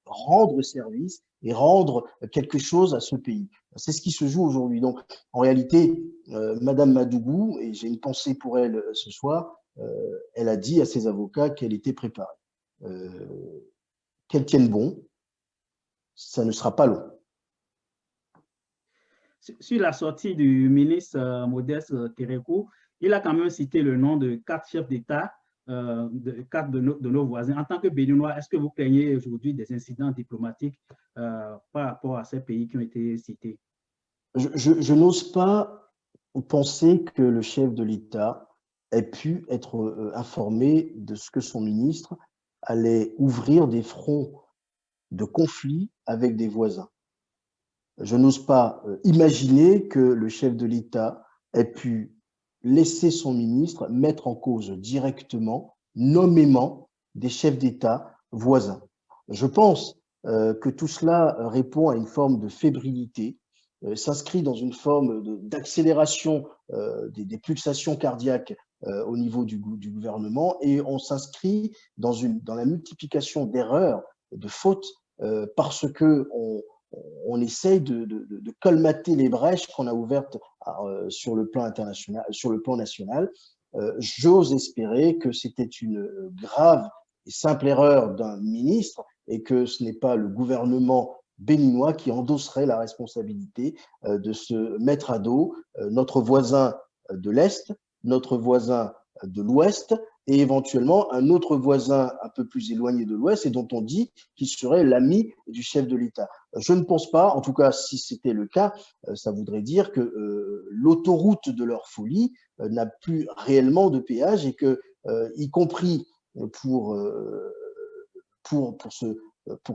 rendre service et rendre quelque chose à ce pays. C'est ce qui se joue aujourd'hui. Donc, en réalité, Madame Madougou, et j'ai une pensée pour elle ce soir, elle a dit à ses avocats qu'elle était préparée. Qu'elle tienne bon, ça ne sera pas long. Sur la sortie du ministre Modeste Kérékou, il a quand même cité le nom de 4 chefs d'État, 4 de nos voisins. En tant que Béninois, est-ce que vous craignez aujourd'hui des incidents diplomatiques par rapport à ces pays qui ont été cités? Je n'ose pas penser que le chef de l'État ait pu être informé de ce que son ministre allait ouvrir des fronts de conflit avec des voisins. Je n'ose pas imaginer que le chef de l'État ait pu laisser son ministre mettre en cause directement, nommément, des chefs d'État voisins. Je pense que tout cela répond à une forme de fébrilité, s'inscrit dans une forme d'accélération des pulsations cardiaques au niveau du gouvernement, et on s'inscrit dans la multiplication d'erreurs, de fautes, parce que on essaye de colmater les brèches qu'on a ouvertes sur le plan international, sur le plan national. J'ose espérer que c'était une grave simple erreur d'un ministre et que ce n'est pas le gouvernement béninois qui endosserait la responsabilité de se mettre à dos notre voisin de l'Est, notre voisin de l'Ouest et éventuellement un autre voisin un peu plus éloigné de l'Ouest et dont on dit qu'il serait l'ami du chef de l'État. Je ne pense pas, en tout cas si c'était le cas, ça voudrait dire que l'autoroute de leur folie n'a plus réellement de péage et que, y compris pour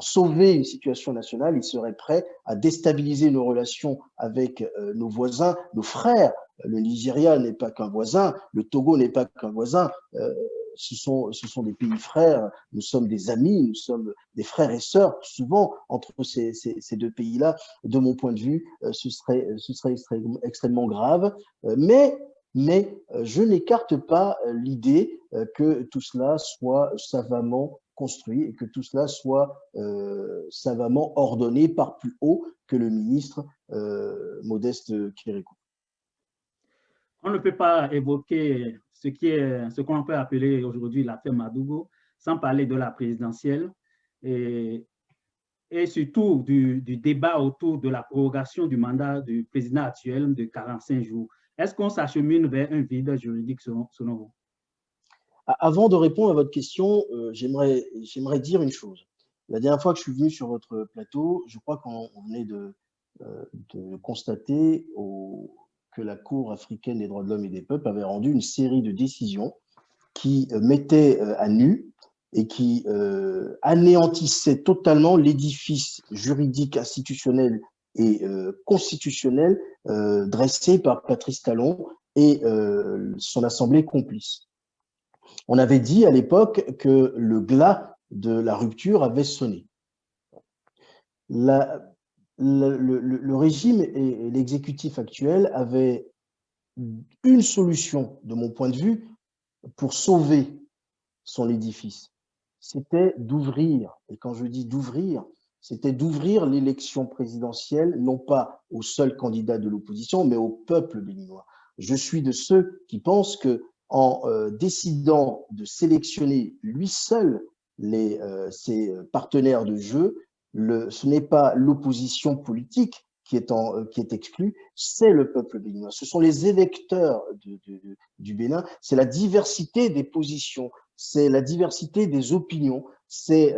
sauver une situation nationale, ils seraient prêts à déstabiliser nos relations avec nos voisins, nos frères. Le Nigeria n'est pas qu'un voisin, le Togo n'est pas qu'un voisin. Ce sont des pays frères, nous sommes des amis, nous sommes des frères et sœurs, souvent entre ces deux pays-là. De mon point de vue, ce serait extrêmement grave. Mais je n'écarte pas l'idée que tout cela soit savamment construit et que tout cela soit savamment ordonné par plus haut que le ministre Modeste Kirikou. On ne peut pas évoquer ce qu'on peut appeler aujourd'hui l'affaire Madougou sans parler de la présidentielle et surtout du débat autour de la prorogation du mandat du président actuel de 45 jours. Est-ce qu'on s'achemine vers un vide juridique selon vous? Avant de répondre à votre question, j'aimerais dire une chose. La dernière fois que je suis venu sur votre plateau, je crois qu'on venait de constater que la Cour africaine des droits de l'homme et des peuples avait rendu une série de décisions qui mettaient à nu et qui anéantissaient totalement l'édifice juridique, institutionnel et constitutionnel dressé par Patrice Talon et son assemblée complice. On avait dit à l'époque que le glas de la rupture avait sonné. Le régime et l'exécutif actuel avaient une solution, de mon point de vue, pour sauver son édifice. C'était d'ouvrir, et quand je dis d'ouvrir, c'était d'ouvrir l'élection présidentielle, non pas au seul candidat de l'opposition, mais au peuple béninois. Je suis de ceux qui pensent que en décidant de sélectionner lui seul ses partenaires de jeu, ce n'est pas l'opposition politique qui est exclue, c'est le peuple béninois. Ce sont les électeurs du Bénin, c'est la diversité des positions, c'est la diversité des opinions, c'est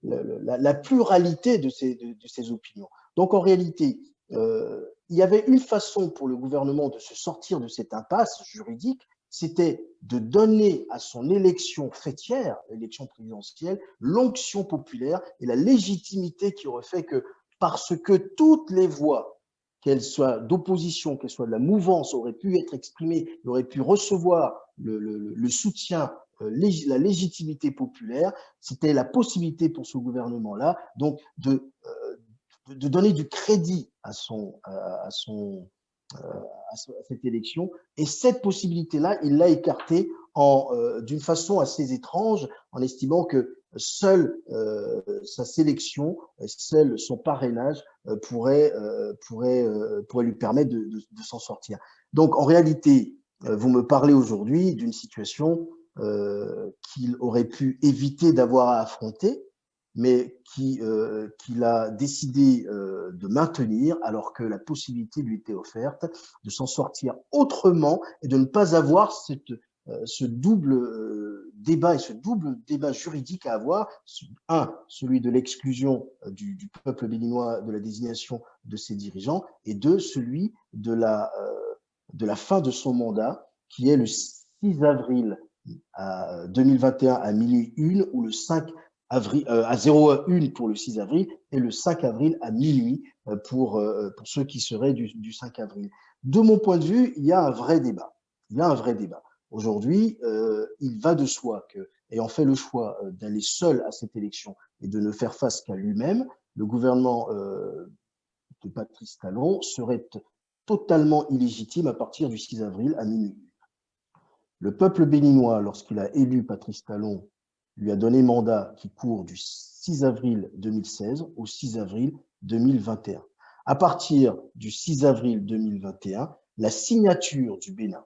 la pluralité de ces opinions. Donc en réalité, il y avait une façon pour le gouvernement de se sortir de cette impasse juridique, c'était de donner à son élection fêtière, l'élection présidentielle, l'onction populaire et la légitimité qui aurait fait que, parce que toutes les voix, qu'elles soient d'opposition, qu'elles soient de la mouvance, auraient pu être exprimées, auraient pu recevoir le soutien, la légitimité populaire, c'était la possibilité pour ce gouvernement-là donc de donner du crédit à cette élection. Et cette possibilité-là, il l'a écartée d'une façon assez étrange, en estimant que seule sa sélection, seul son parrainage pourrait lui permettre de s'en sortir. Donc, en réalité, vous me parlez aujourd'hui d'une situation qu'il aurait pu éviter d'avoir à affronter, mais qu'il a décidé de maintenir alors que la possibilité lui était offerte de s'en sortir autrement et de ne pas avoir ce double débat et ce double débat juridique à avoir. Un, celui de l'exclusion du peuple béninois de la désignation de ses dirigeants, et deux, celui de la fin de son mandat, qui est le 6 avril 2021 à minuit 1 ou le 5 avril, à 0h01 pour le 6 avril et le 5 avril à minuit pour ceux qui seraient du 5 avril. De mon point de vue, il y a un vrai débat. Il y a un vrai débat. Aujourd'hui, il va de soi que, ayant fait le choix d'aller seul à cette élection et de ne faire face qu'à lui-même, le gouvernement de Patrice Talon serait totalement illégitime à partir du 6 avril à minuit. Le peuple béninois, lorsqu'il a élu Patrice Talon, lui a donné mandat qui court du 6 avril 2016 au 6 avril 2021. À partir du 6 avril 2021, la signature du Bénin,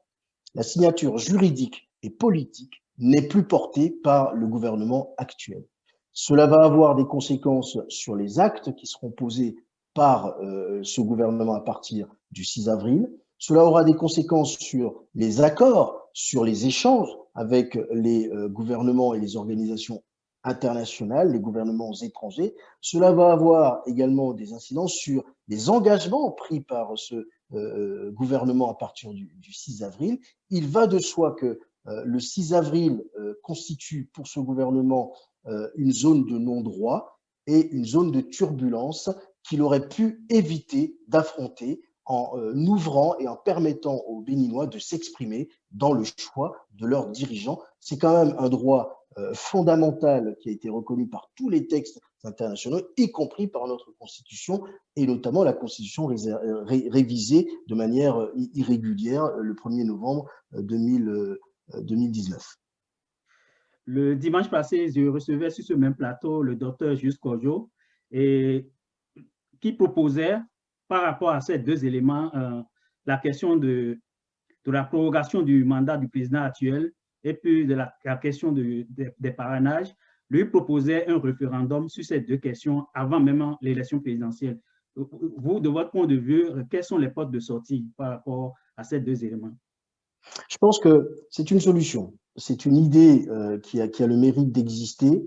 la signature juridique et politique n'est plus portée par le gouvernement actuel. Cela va avoir des conséquences sur les actes qui seront posés par ce gouvernement à partir du 6 avril. Cela aura des conséquences sur les accords, sur les échanges avec les gouvernements et les organisations internationales, les gouvernements étrangers. Cela va avoir également des incidences sur les engagements pris par ce gouvernement à partir du 6 avril. Il va de soi que le 6 avril constitue pour ce gouvernement une zone de non-droit et une zone de turbulence qu'il aurait pu éviter d'affronter en ouvrant et en permettant aux Béninois de s'exprimer dans le choix de leurs dirigeants. C'est quand même un droit fondamental qui a été reconnu par tous les textes internationaux, y compris par notre Constitution, et notamment la Constitution révisée de manière irrégulière le 1er novembre 2019. Le dimanche passé, je recevais sur ce même plateau le docteur Juste Kodjo, et qui proposait, par rapport à ces deux éléments, la question de la prorogation du mandat du président actuel et puis de la question des parrainages, lui proposait un référendum sur ces deux questions avant même l'élection présidentielle. Vous, de votre point de vue, quelles sont les portes de sortie par rapport à ces deux éléments? Je pense que c'est une solution. C'est une idée qui a le mérite d'exister.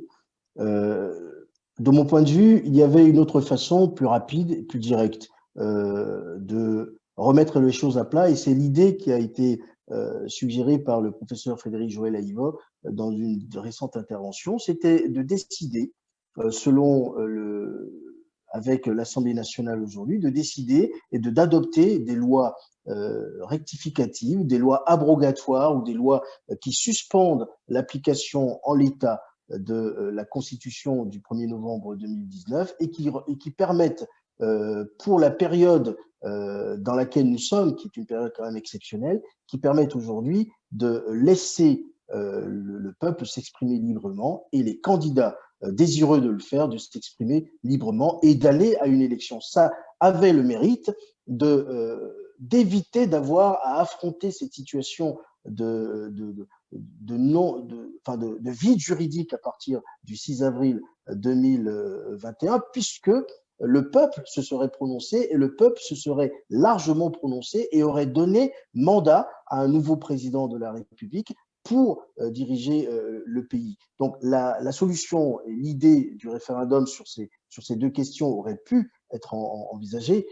De mon point de vue, il y avait une autre façon plus rapide et plus directe de remettre les choses à plat, et c'est l'idée qui a été suggérée par le professeur Frédéric Joël Aïvo dans une récente intervention. C'était de décider, avec l'Assemblée nationale aujourd'hui, de décider et d'adopter des lois rectificatives, des lois abrogatoires ou des lois qui suspendent l'application en l'état de la Constitution du 1er novembre 2019 et qui permettent, pour la période dans laquelle nous sommes, qui est une période quand même exceptionnelle, qui permettent aujourd'hui de laisser le peuple s'exprimer librement et les candidats désireux de le faire, de s'exprimer librement et d'aller à une élection. Ça avait le mérite d'éviter d'avoir à affronter cette situation de vide juridique à partir du 6 avril 2021, puisque le peuple se serait prononcé et le peuple se serait largement prononcé et aurait donné mandat à un nouveau président de la République pour diriger le pays. Donc la solution et l'idée du référendum sur ces deux questions aurait pu être envisagée.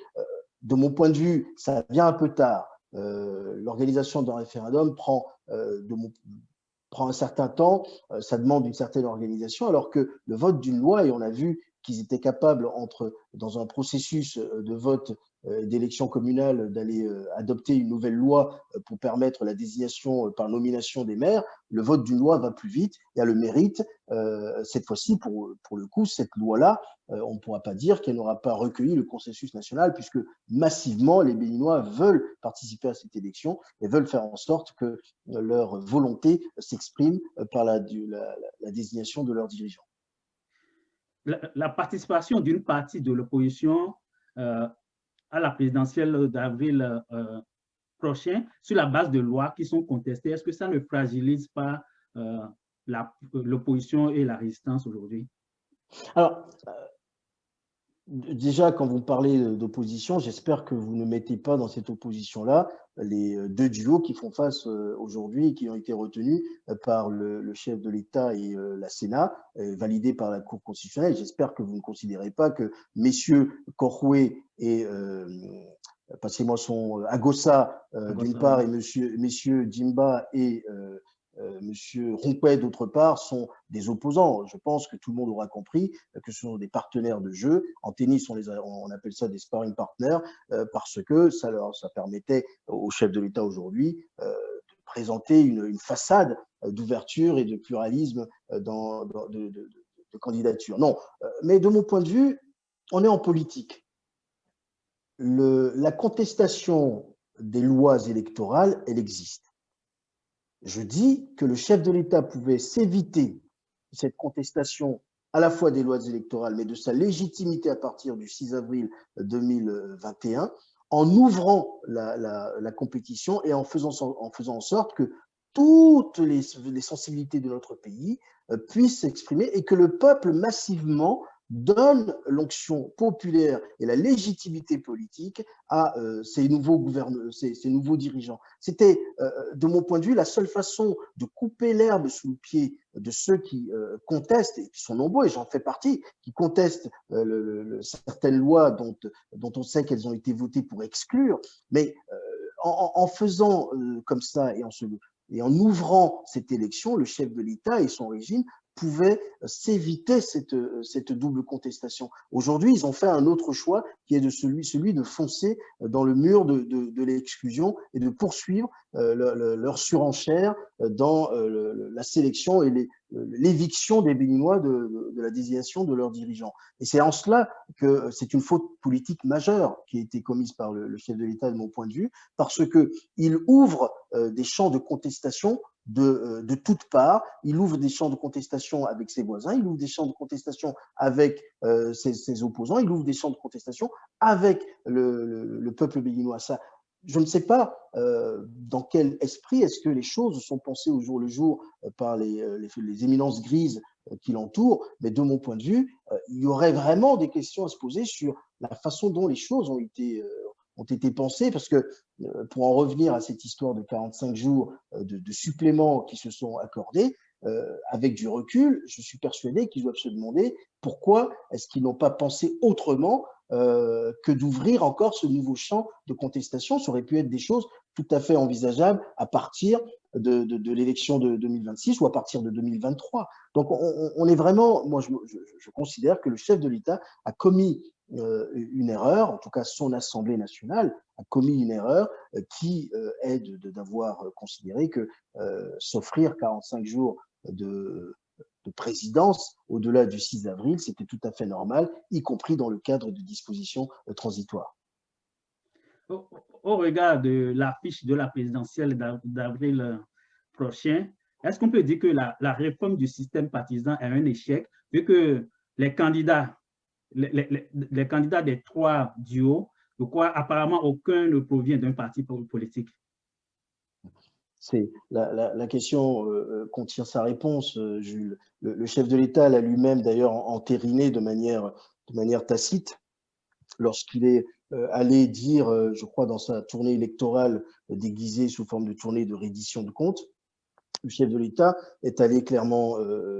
De mon point de vue, ça vient un peu tard. L'organisation d'un référendum prend un certain temps, ça demande une certaine organisation, alors que le vote d'une loi, et on a vu qu'ils étaient capables, dans un processus de vote d'élection communale, d'aller adopter une nouvelle loi pour permettre la désignation par nomination des maires. Le vote d'une loi va plus vite. Il y a le mérite. Cette fois-ci, pour le coup, cette loi-là, on ne pourra pas dire qu'elle n'aura pas recueilli le consensus national, puisque massivement, les Béninois veulent participer à cette élection et veulent faire en sorte que leur volonté s'exprime par la désignation de leurs dirigeants. La participation d'une partie de l'opposition à la présidentielle d'avril prochain sur la base de lois qui sont contestées, est-ce que ça ne fragilise pas l'opposition et la résistance aujourd'hui? Alors, déjà, quand vous parlez d'opposition, j'espère que vous ne mettez pas dans cette opposition-là les deux duos qui font face aujourd'hui et qui ont été retenus par le chef de l'État et la Sénat, validés par la Cour constitutionnelle. J'espère que vous ne considérez pas que messieurs Koroué et passez-moi son Agossa d'une part et messieurs Djimba et Monsieur Rompet, d'autre part, sont des opposants. Je pense que tout le monde aura compris que ce sont des partenaires de jeu. En tennis, on appelle ça des sparring partners parce que ça permettait au chef de l'État aujourd'hui de présenter une façade d'ouverture et de pluralisme de candidature. Non, mais de mon point de vue, on est en politique. La contestation des lois électorales, elle existe. Je dis que le chef de l'État pouvait s'éviter cette contestation à la fois des lois électorales, mais de sa légitimité à partir du 6 avril 2021, en ouvrant la compétition et en faisant en sorte que toutes les sensibilités de notre pays puissent s'exprimer et que le peuple massivement donne l'onction populaire et la légitimité politique à ces nouveaux dirigeants. C'était, de mon point de vue, la seule façon de couper l'herbe sous le pied de ceux qui contestent, et qui sont nombreux, et j'en fais partie, qui contestent certaines lois dont on sait qu'elles ont été votées pour exclure, mais en faisant comme ça et en ouvrant cette élection, le chef de l'État et son régime pouvaient s'éviter cette double contestation. Aujourd'hui, ils ont fait un autre choix qui est celui de foncer dans le mur de l'exclusion et de poursuivre leur surenchère dans la sélection et l'éviction des Béninois de la désignation de leurs dirigeants. Et c'est en cela que c'est une faute politique majeure qui a été commise par le chef de l'État, de mon point de vue, parce qu'il ouvre des champs de contestation de toutes parts. Il ouvre des champs de contestation avec ses voisins, il ouvre des champs de contestation avec ses opposants, il ouvre des champs de contestation avec le peuple béninois. Ça, je ne sais pas dans quel esprit est-ce que les choses sont pensées au jour le jour par les éminences grises qui l'entourent, mais de mon point de vue, il y aurait vraiment des questions à se poser sur la façon dont les choses ont été pensées, parce que pour en revenir à cette histoire de 45 jours de suppléments qui se sont accordés, avec du recul, je suis persuadé qu'ils doivent se demander pourquoi est-ce qu'ils n'ont pas pensé autrement que d'ouvrir encore ce nouveau champ de contestation. Ça aurait pu être des choses tout à fait envisageables à partir de l'élection de 2026 ou à partir de 2023. Donc on est vraiment, moi je considère que le chef de l'État a commis une erreur, en tout cas son Assemblée nationale a commis une erreur qui est d'avoir considéré que s'offrir 45 jours de présidence au-delà du 6 avril, c'était tout à fait normal, y compris dans le cadre de dispositions transitoires. Au regard de l'affiche de la présidentielle d'avril prochain, est-ce qu'on peut dire que la réforme du système partisan est un échec, vu que les candidats des trois duos, je crois apparemment aucun ne provient d'un parti politique? La question contient sa réponse, Jules. Le chef de l'État l'a lui-même d'ailleurs entériné de manière tacite lorsqu'il est allé dire, je crois, dans sa tournée électorale déguisée sous forme de tournée de reddition de comptes. Le chef de l'État est allé clairement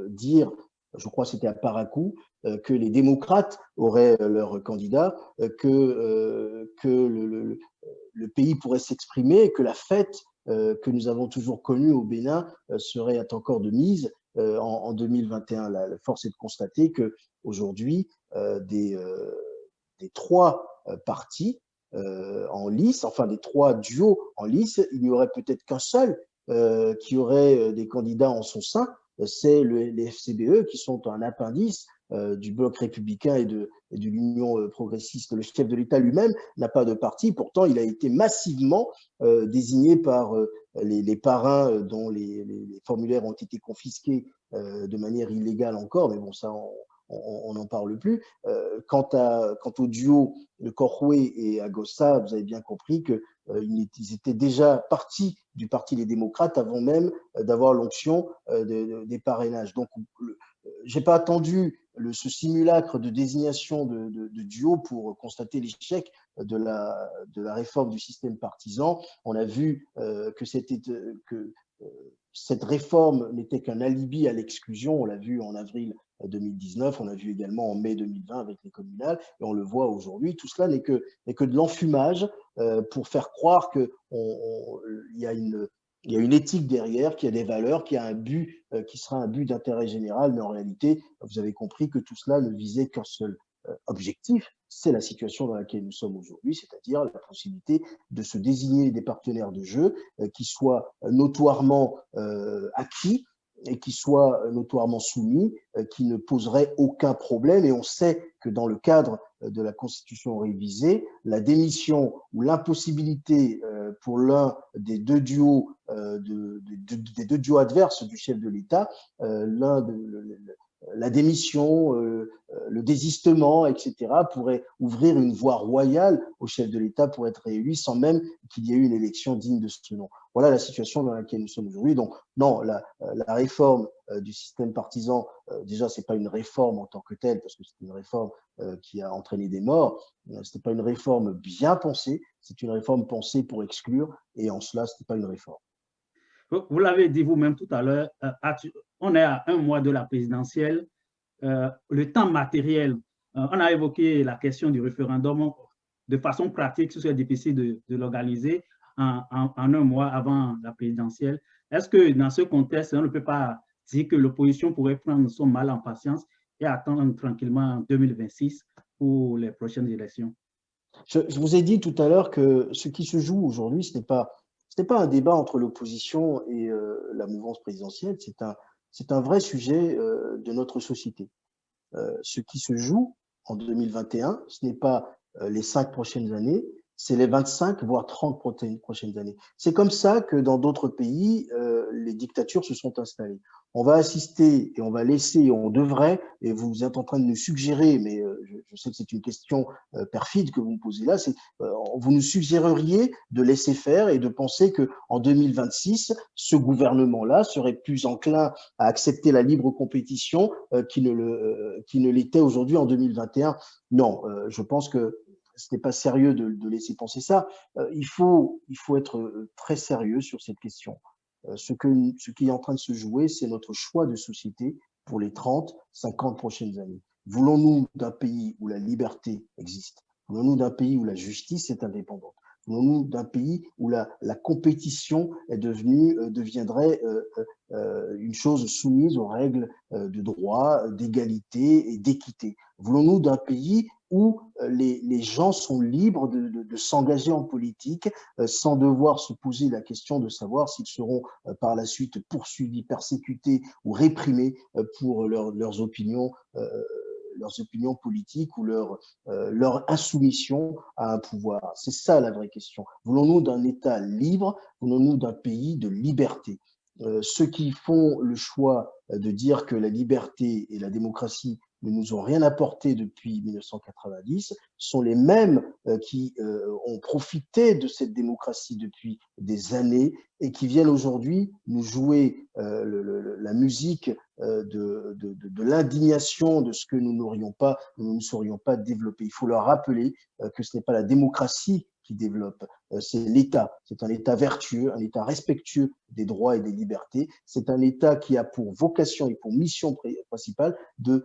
dire, je crois que c'était à Parakou, que les démocrates auraient leur candidat, que le pays pourrait s'exprimer, que la fête que nous avons toujours connue au Bénin serait encore de mise en 2021. La force est de constater qu'aujourd'hui, des trois partis en lice, enfin des trois duos en lice, il n'y aurait peut-être qu'un seul qui aurait des candidats en son sein, c'est les FCBE qui sont un appendice du bloc républicain et de l'Union progressiste. Le chef de l'État lui-même n'a pas de parti, pourtant il a été massivement désigné par les parrains dont les formulaires ont été confisqués de manière illégale encore, mais bon, ça on n'en parle plus. Quant au duo de Korhoué et Agossa, vous avez bien compris qu'ils étaient déjà partis du Parti des démocrates avant même d'avoir l'onction des parrainages. Donc, je n'ai pas attendu ce simulacre de désignation de duo pour constater l'échec de la réforme du système partisan. On a vu que cette réforme n'était qu'un alibi à l'exclusion. On l'a vu en avril 2019, on l'a vu également en mai 2020 avec les communales, et on le voit aujourd'hui. Tout cela n'est que de l'enfumage pour faire croire qu'il y a une éthique derrière, qu'il y a des valeurs, qu'il y a un but qui sera un but d'intérêt général, mais en réalité, vous avez compris que tout cela ne visait qu'un seul objectif, c'est la situation dans laquelle nous sommes aujourd'hui, c'est-à-dire la possibilité de se désigner des partenaires de jeu qui soient notoirement acquis et qui soient notoirement soumis, qui ne poseraient aucun problème. Et on sait que dans le cadre de la Constitution révisée, la démission ou l'impossibilité pour l'un des deux duos des deux duos adverses du chef de l'État, la démission, le désistement, etc., pourrait ouvrir une voie royale au chef de l'État pour être réélu sans même qu'il y ait eu une élection digne de ce nom. Voilà la situation dans laquelle nous sommes aujourd'hui. Donc, non, la réforme du système partisan, déjà, ce n'est pas une réforme en tant que telle, parce que c'est une réforme qui a entraîné des morts. Ce n'est pas une réforme bien pensée, c'est une réforme pensée pour exclure, et en cela, ce n'est pas une réforme. Vous l'avez dit vous-même tout à l'heure, on est à un mois de la présidentielle. Le temps matériel, on a évoqué la question du référendum. De façon pratique, ce serait difficile de l'organiser en un mois avant la présidentielle. Est-ce que dans ce contexte, on ne peut pas dire que l'opposition pourrait prendre son mal en patience et attendre tranquillement 2026 pour les prochaines élections? Je vous ai dit tout à l'heure que ce qui se joue aujourd'hui, ce n'est pas un débat entre l'opposition et la mouvance présidentielle, c'est un vrai sujet de notre société. Ce qui se joue en 2021, ce n'est pas les 5 prochaines années, c'est les 25 voire 30 prochaines années. C'est comme ça que dans d'autres pays, les dictatures se sont installées. On va assister et on va laisser, on devrait, et vous êtes en train de nous suggérer, mais je sais que c'est une question perfide que vous me posez là, vous nous suggéreriez de laisser faire et de penser qu'en 2026, ce gouvernement-là serait plus enclin à accepter la libre compétition qui ne l'était aujourd'hui en 2021. Non, je pense que ce n'est pas sérieux de laisser penser ça. Il faut être très sérieux sur cette question. Ce qui est en train de se jouer, c'est notre choix de société pour les 30, 50 prochaines années. Voulons-nous d'un pays où la liberté existe? Voulons-nous d'un pays où la justice est indépendante? Voulons-nous d'un pays où la compétition deviendrait une chose soumise aux règles de droit, d'égalité et d'équité? Voulons-nous d'un pays où les gens sont libres de s'engager en politique sans devoir se poser la question de savoir s'ils seront par la suite poursuivis, persécutés ou réprimés pour leurs opinions politiques ou leur insoumission à un pouvoir? C'est ça la vraie question. Voulons-nous d'un État libre? Voulons-nous d'un pays de liberté? Ceux qui font le choix de dire que la liberté et la démocratie ne nous ont rien apporté depuis 1990 sont les mêmes qui ont profité de cette démocratie depuis des années et qui viennent aujourd'hui nous jouer la musique de l'indignation de ce que nous ne saurions pas développer. Il faut leur rappeler que ce n'est pas la démocratie qui développe, c'est l'État. C'est un État vertueux, un État respectueux des droits et des libertés. C'est un État qui a pour vocation et pour mission principale de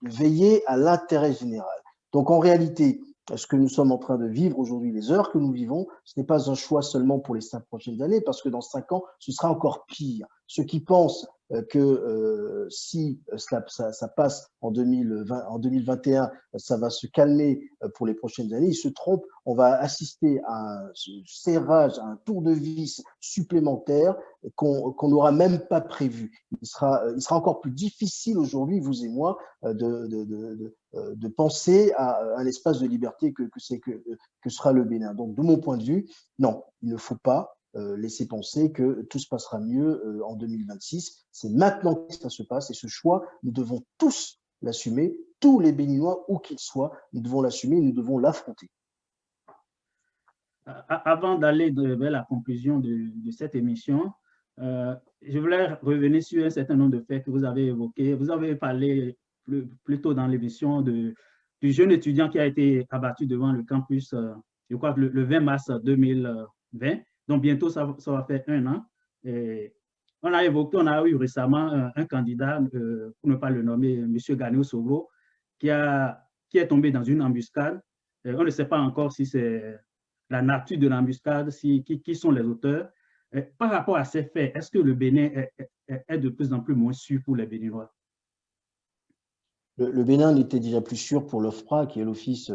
veiller à l'intérêt général. Donc en réalité, ce que nous sommes en train de vivre aujourd'hui, les heures que nous vivons, ce n'est pas un choix seulement pour les 5 prochaines années, parce que dans 5 ans, ce sera encore pire. Ceux qui pensent que si ça passe en 2021, ça va se calmer pour les prochaines années, ils se trompent. On va assister à un serrage, à un tour de vis supplémentaire qu'on n'aura même pas prévu. Il sera encore plus difficile aujourd'hui, vous et moi, de penser à un espace de liberté que sera le Bénin. Donc, de mon point de vue, non, il ne faut pas laisser penser que tout se passera mieux en 2026. C'est maintenant que ça se passe et ce choix, nous devons tous l'assumer, tous les Béninois, où qu'ils soient, nous devons l'assumer, nous devons l'affronter. Avant d'aller vers la conclusion de cette émission, je voulais revenir sur un certain nombre de faits que vous avez évoqués. Vous avez parlé plus tôt dans l'émission du jeune étudiant qui a été abattu devant le campus, je crois, le 20 mars 2020. Donc, bientôt, ça va faire 1 an. Et on a eu récemment un candidat, pour ne pas le nommer, M. Gagno Sogro, qui est tombé dans une embuscade. Et on ne sait pas encore si c'est la nature de l'embuscade, qui sont les auteurs. Et par rapport à ces faits, est-ce que le Bénin est de plus en plus moins sûr pour les Béninois? Le Bénin n'était déjà plus sûr pour l'OFPRA, qui est l'Office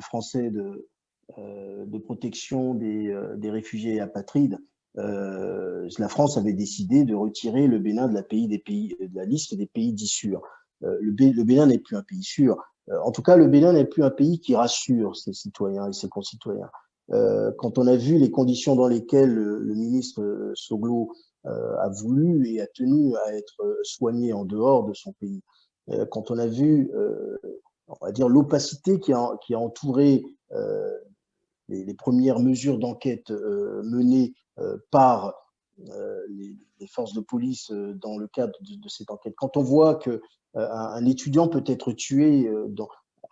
français de protection des réfugiés et apatrides. La France avait décidé de retirer le Bénin de la liste des pays dits sûrs. Le Bénin n'est plus un pays sûr. En tout cas, le Bénin n'est plus un pays qui rassure ses citoyens et ses concitoyens. Quand on a vu les conditions dans lesquelles le ministre Soglo a voulu et a tenu à être soigné en dehors de son pays. Quand on a vu, on va dire, l'opacité qui a entouré les premières mesures d'enquête menées par les forces de police dans le cadre de cette enquête, quand on voit qu'un étudiant peut être tué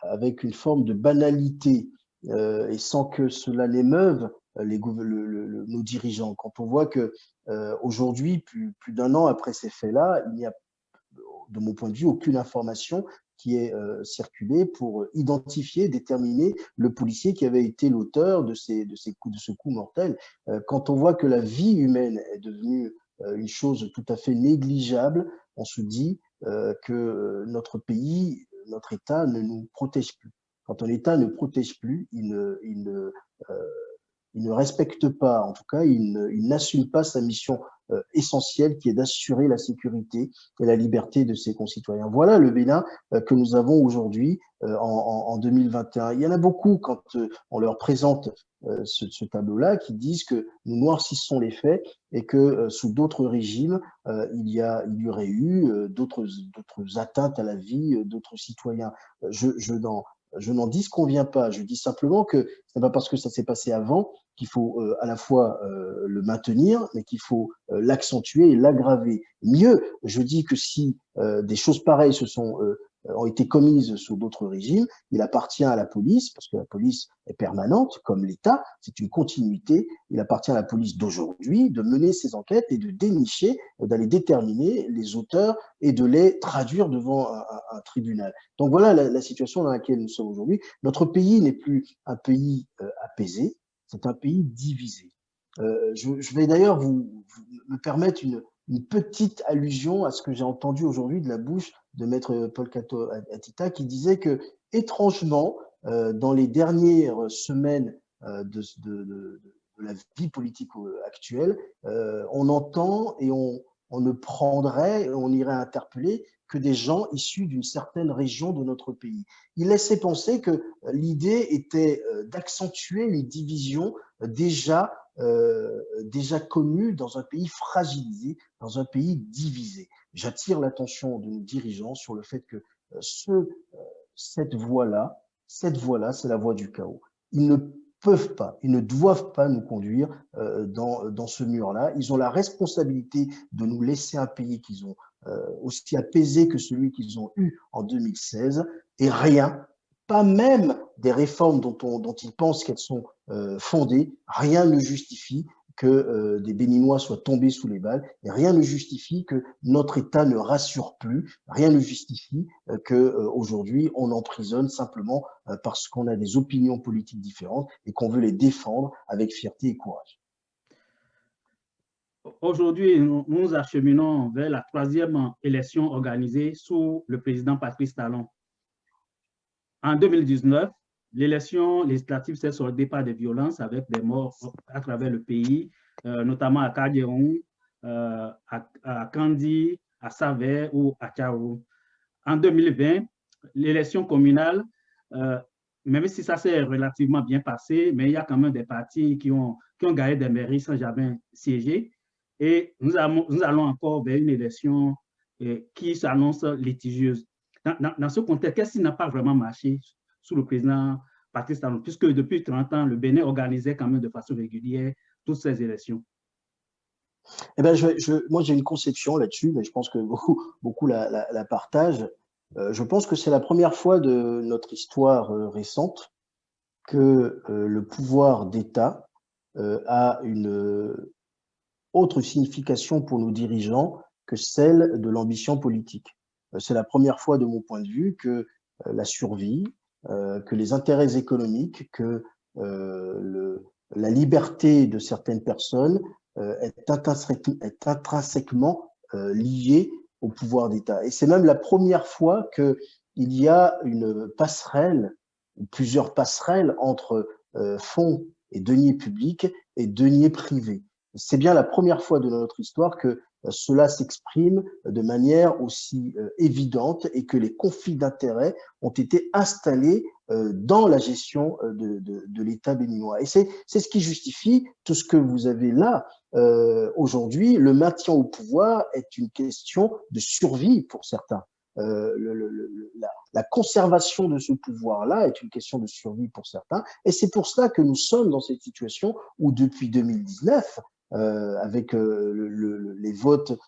avec une forme de banalité et sans que cela n'émeuve nos dirigeants, quand on voit que aujourd'hui, plus d'un an après ces faits-là, il n'y a, de mon point de vue, aucune information qui est circulée pour identifier, déterminer le policier qui avait été l'auteur de ce coup mortel. Quand on voit que la vie humaine est devenue une chose tout à fait négligeable, on se dit que notre pays, notre État ne nous protège plus. Quand un État ne protège plus, il ne respecte pas, en tout cas, il n'assume pas sa mission essentielle qui est d'assurer la sécurité et la liberté de ses concitoyens. Voilà le Bénin que nous avons aujourd'hui en 2021. Il y en a beaucoup quand on leur présente ce tableau-là qui disent que nous noircissons les faits et que sous d'autres régimes, il y aurait eu d'autres atteintes à la vie d'autres citoyens. Je n'en disconviens pas, je dis simplement que ce n'est pas parce que ça s'est passé avant qu'il faut à la fois le maintenir, mais qu'il faut l'accentuer et l'aggraver. Mieux, je dis que si des choses pareilles ont été commises sous d'autres régimes, il appartient à la police, parce que la police est permanente, comme l'État, c'est une continuité, il appartient à la police d'aujourd'hui de mener ces enquêtes et de dénicher, d'aller déterminer les auteurs et de les traduire devant un tribunal. Donc voilà la situation dans laquelle nous sommes aujourd'hui. Notre pays n'est plus un pays apaisé, c'est un pays divisé. Je vais d'ailleurs me permettre une petite allusion à ce que j'ai entendu aujourd'hui de la bouche de maître Paul Kato Atita, qui disait que, étrangement, dans les dernières semaines de la vie politique actuelle, on entend et on ne prendrait, on irait interpeller que des gens issus d'une certaine région de notre pays. Il laissait penser que l'idée était d'accentuer les divisions déjà connues dans un pays fragilisé, dans un pays divisé. J'attire l'attention de nos dirigeants sur le fait que cette voie-là, c'est la voie du chaos. Ils ne peuvent pas, ils ne doivent pas nous conduire dans ce mur-là. Ils ont la responsabilité de nous laisser un pays qu'ils ont aussi apaisé que celui qu'ils ont eu en 2016, et rien, pas même des réformes dont ils pensent qu'elles sont fondées, rien ne justifie que des Béninois soient tombés sous les balles, et rien ne justifie que notre État ne rassure plus, rien ne justifie qu'aujourd'hui on emprisonne simplement parce qu'on a des opinions politiques différentes et qu'on veut les défendre avec fierté et courage. Aujourd'hui, nous acheminons vers la 3e élection organisée sous le président Patrice Talon. En 2019, l'élection législative s'est soldée par des violences avec des morts à travers le pays, notamment à Kadiéron, à Kandi, à Savè ou à Tchao. En 2020, l'élection communale, même si ça s'est relativement bien passé, mais il y a quand même des partis qui ont gagné des mairies sans jamais siéger. Et nous allons encore vers une élection qui s'annonce litigieuse. Dans ce contexte, qu'est-ce qui n'a pas vraiment marché sous le président Patrice Talon, puisque depuis 30 ans, le Bénin organisait quand même de façon régulière toutes ces élections? Eh ben, moi, j'ai une conception là-dessus, mais je pense que beaucoup la partagent. Je pense que c'est la première fois de notre histoire récente que le pouvoir d'État a une autre signification pour nos dirigeants que celle de l'ambition politique. C'est la première fois, de mon point de vue, que la survie, que les intérêts économiques, que la liberté de certaines personnes est intrinsèquement liée au pouvoir d'État. Et c'est même la première fois qu'il y a une passerelle, ou plusieurs passerelles entre fonds et deniers publics et deniers privés. C'est bien la première fois de notre histoire que cela s'exprime de manière aussi évidente et que les conflits d'intérêts ont été installés dans la gestion de l'État béninois. Et c'est ce qui justifie tout ce que vous avez là aujourd'hui. Le maintien au pouvoir est une question de survie pour certains. La conservation de ce pouvoir-là est une question de survie pour certains. Et c'est pour cela que nous sommes dans cette situation où depuis 2019, avec les votes,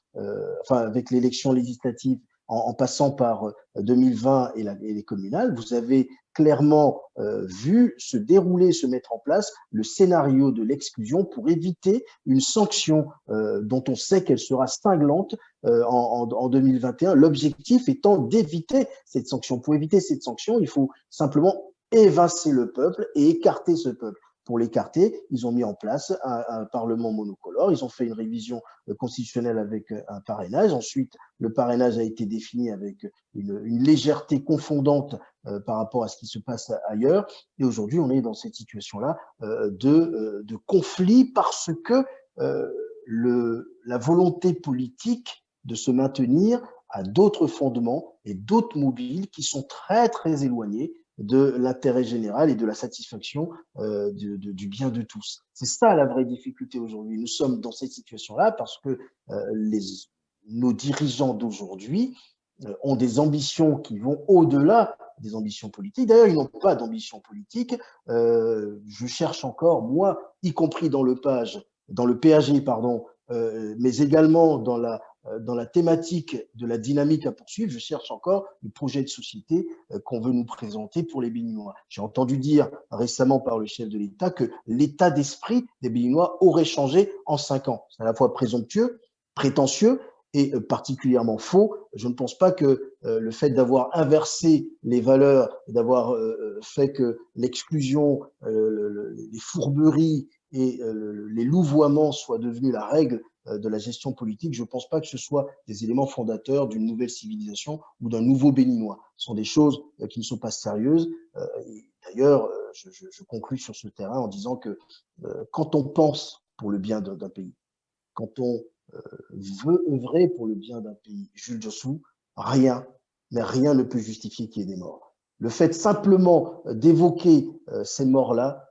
enfin avec l'élection législative en passant par 2020 et les communales, vous avez clairement vu se dérouler, se mettre en place le scénario de l'exclusion pour éviter une sanction dont on sait qu'elle sera cinglante en 2021. L'objectif étant d'éviter cette sanction. Pour éviter cette sanction, il faut simplement évincer le peuple et écarter ce peuple. Pour l'écarter, ils ont mis en place un parlement monocolore, ils ont fait une révision constitutionnelle avec un parrainage. Ensuite, le parrainage a été défini avec une légèreté confondante par rapport à ce qui se passe ailleurs. Et aujourd'hui, on est dans cette situation-là de conflit parce que la volonté politique de se maintenir a d'autres fondements et d'autres mobiles qui sont très, très éloignés de l'intérêt général et de la satisfaction du bien de tous. C'est ça la vraie difficulté aujourd'hui. Nous sommes dans cette situation-là parce que nos dirigeants d'aujourd'hui ont des ambitions qui vont au-delà des ambitions politiques. D'ailleurs, ils n'ont pas d'ambition politique. Je cherche encore, moi, y compris dans le PAG, pardon, mais également dans la thématique de la dynamique à poursuivre, je cherche encore le projet de société qu'on veut nous présenter pour les Béninois. J'ai entendu dire récemment par le chef de l'État que l'état d'esprit des Béninois aurait changé en 5 ans. C'est à la fois présomptueux, prétentieux et particulièrement faux. Je ne pense pas que le fait d'avoir inversé les valeurs, d'avoir fait que l'exclusion, les fourberies et les louvoiements soient devenus la règle de la gestion politique, je ne pense pas que ce soit des éléments fondateurs d'une nouvelle civilisation ou d'un nouveau béninois. Ce sont des choses qui ne sont pas sérieuses. D'ailleurs, je conclus sur ce terrain en disant que quand on pense pour le bien d'un pays, quand on veut œuvrer pour le bien d'un pays, Jules Jossou, rien ne peut justifier qu'il y ait des morts. Le fait simplement d'évoquer ces morts-là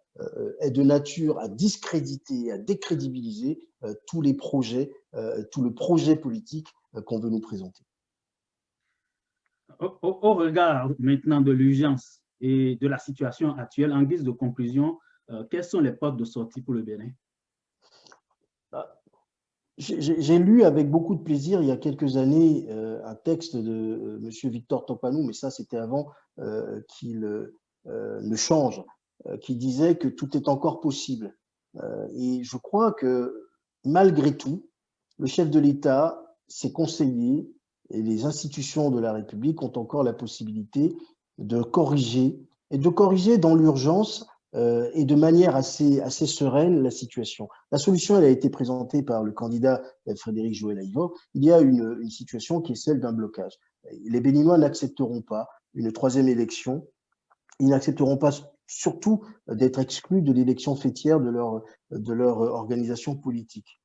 est de nature à discréditer, à décrédibiliser tous les projets, tout le projet politique qu'on veut nous présenter. Au regard maintenant de l'urgence et de la situation actuelle, en guise de conclusion, quelles sont les portes de sortie pour le Bénin? J'ai lu avec beaucoup de plaisir il y a quelques années un texte de M. Victor Topanou, mais ça c'était avant qu'il ne change, qui disait que tout est encore possible. Et je crois que malgré tout, le chef de l'État, ses conseillers et les institutions de la République ont encore la possibilité de corriger, et de corriger dans l'urgence et de manière assez sereine la situation. La solution, elle a été présentée par le candidat Frédéric Joël-Aïvo. Il y a une situation qui est celle d'un blocage. Les Béninois n'accepteront pas une troisième élection. Ils n'accepteront pas surtout d'être exclus de l'élection fêtière de leur organisation politique.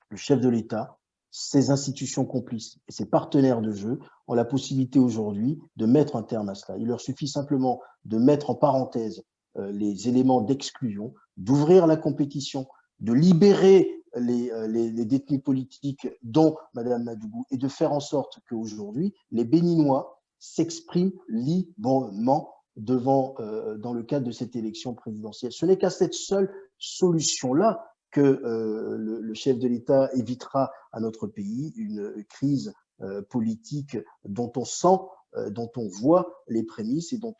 Le chef de l'État, ses institutions complices et ses partenaires de jeu ont la possibilité aujourd'hui de mettre un terme à cela. Il leur suffit simplement de mettre en parenthèse les éléments d'exclusion, d'ouvrir la compétition, de libérer les détenus politiques, dont Mme Madougou, et de faire en sorte qu'aujourd'hui, les Béninois s'expriment librement dans le cadre de cette élection présidentielle. Ce n'est qu'à cette seule solution-là que le chef de l'État évitera à notre pays une crise politique dont on sent, dont on voit les prémices et dont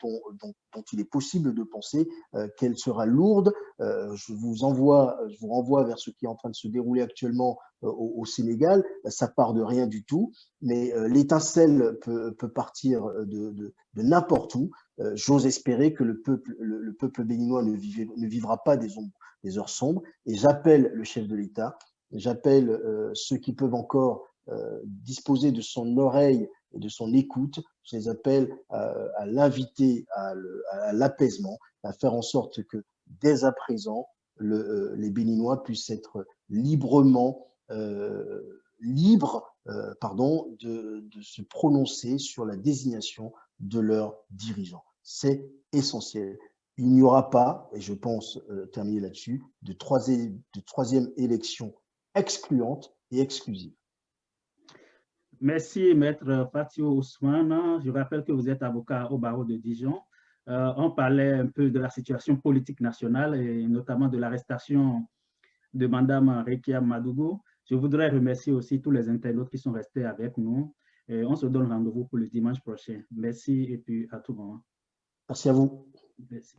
il est possible de penser qu'elle sera lourde. Je vous renvoie vers ce qui est en train de se dérouler actuellement au Sénégal. Ça part de rien du tout, mais l'étincelle peut partir de n'importe où. J'ose espérer que le peuple béninois ne vivra pas des heures sombres, et j'appelle le chef de l'État, j'appelle ceux qui peuvent encore disposer de son oreille et de son écoute, je les appelle à l'inviter à l'apaisement, à faire en sorte que dès à présent, les Béninois puissent être librement libres de se prononcer sur la désignation de leurs dirigeants. C'est essentiel. Il n'y aura pas, et je pense terminer là-dessus, de troisième élection excluante et exclusive. Merci, Maître Fatio Ousmane. Je rappelle que vous êtes avocat au barreau de Dijon. On parlait un peu de la situation politique nationale et notamment de l'arrestation de Mme Rekia Madougou. Je voudrais remercier aussi tous les internautes qui sont restés avec nous. Et on se donne rendez-vous pour le dimanche prochain. Merci et puis à tout moment. Merci à vous. Merci.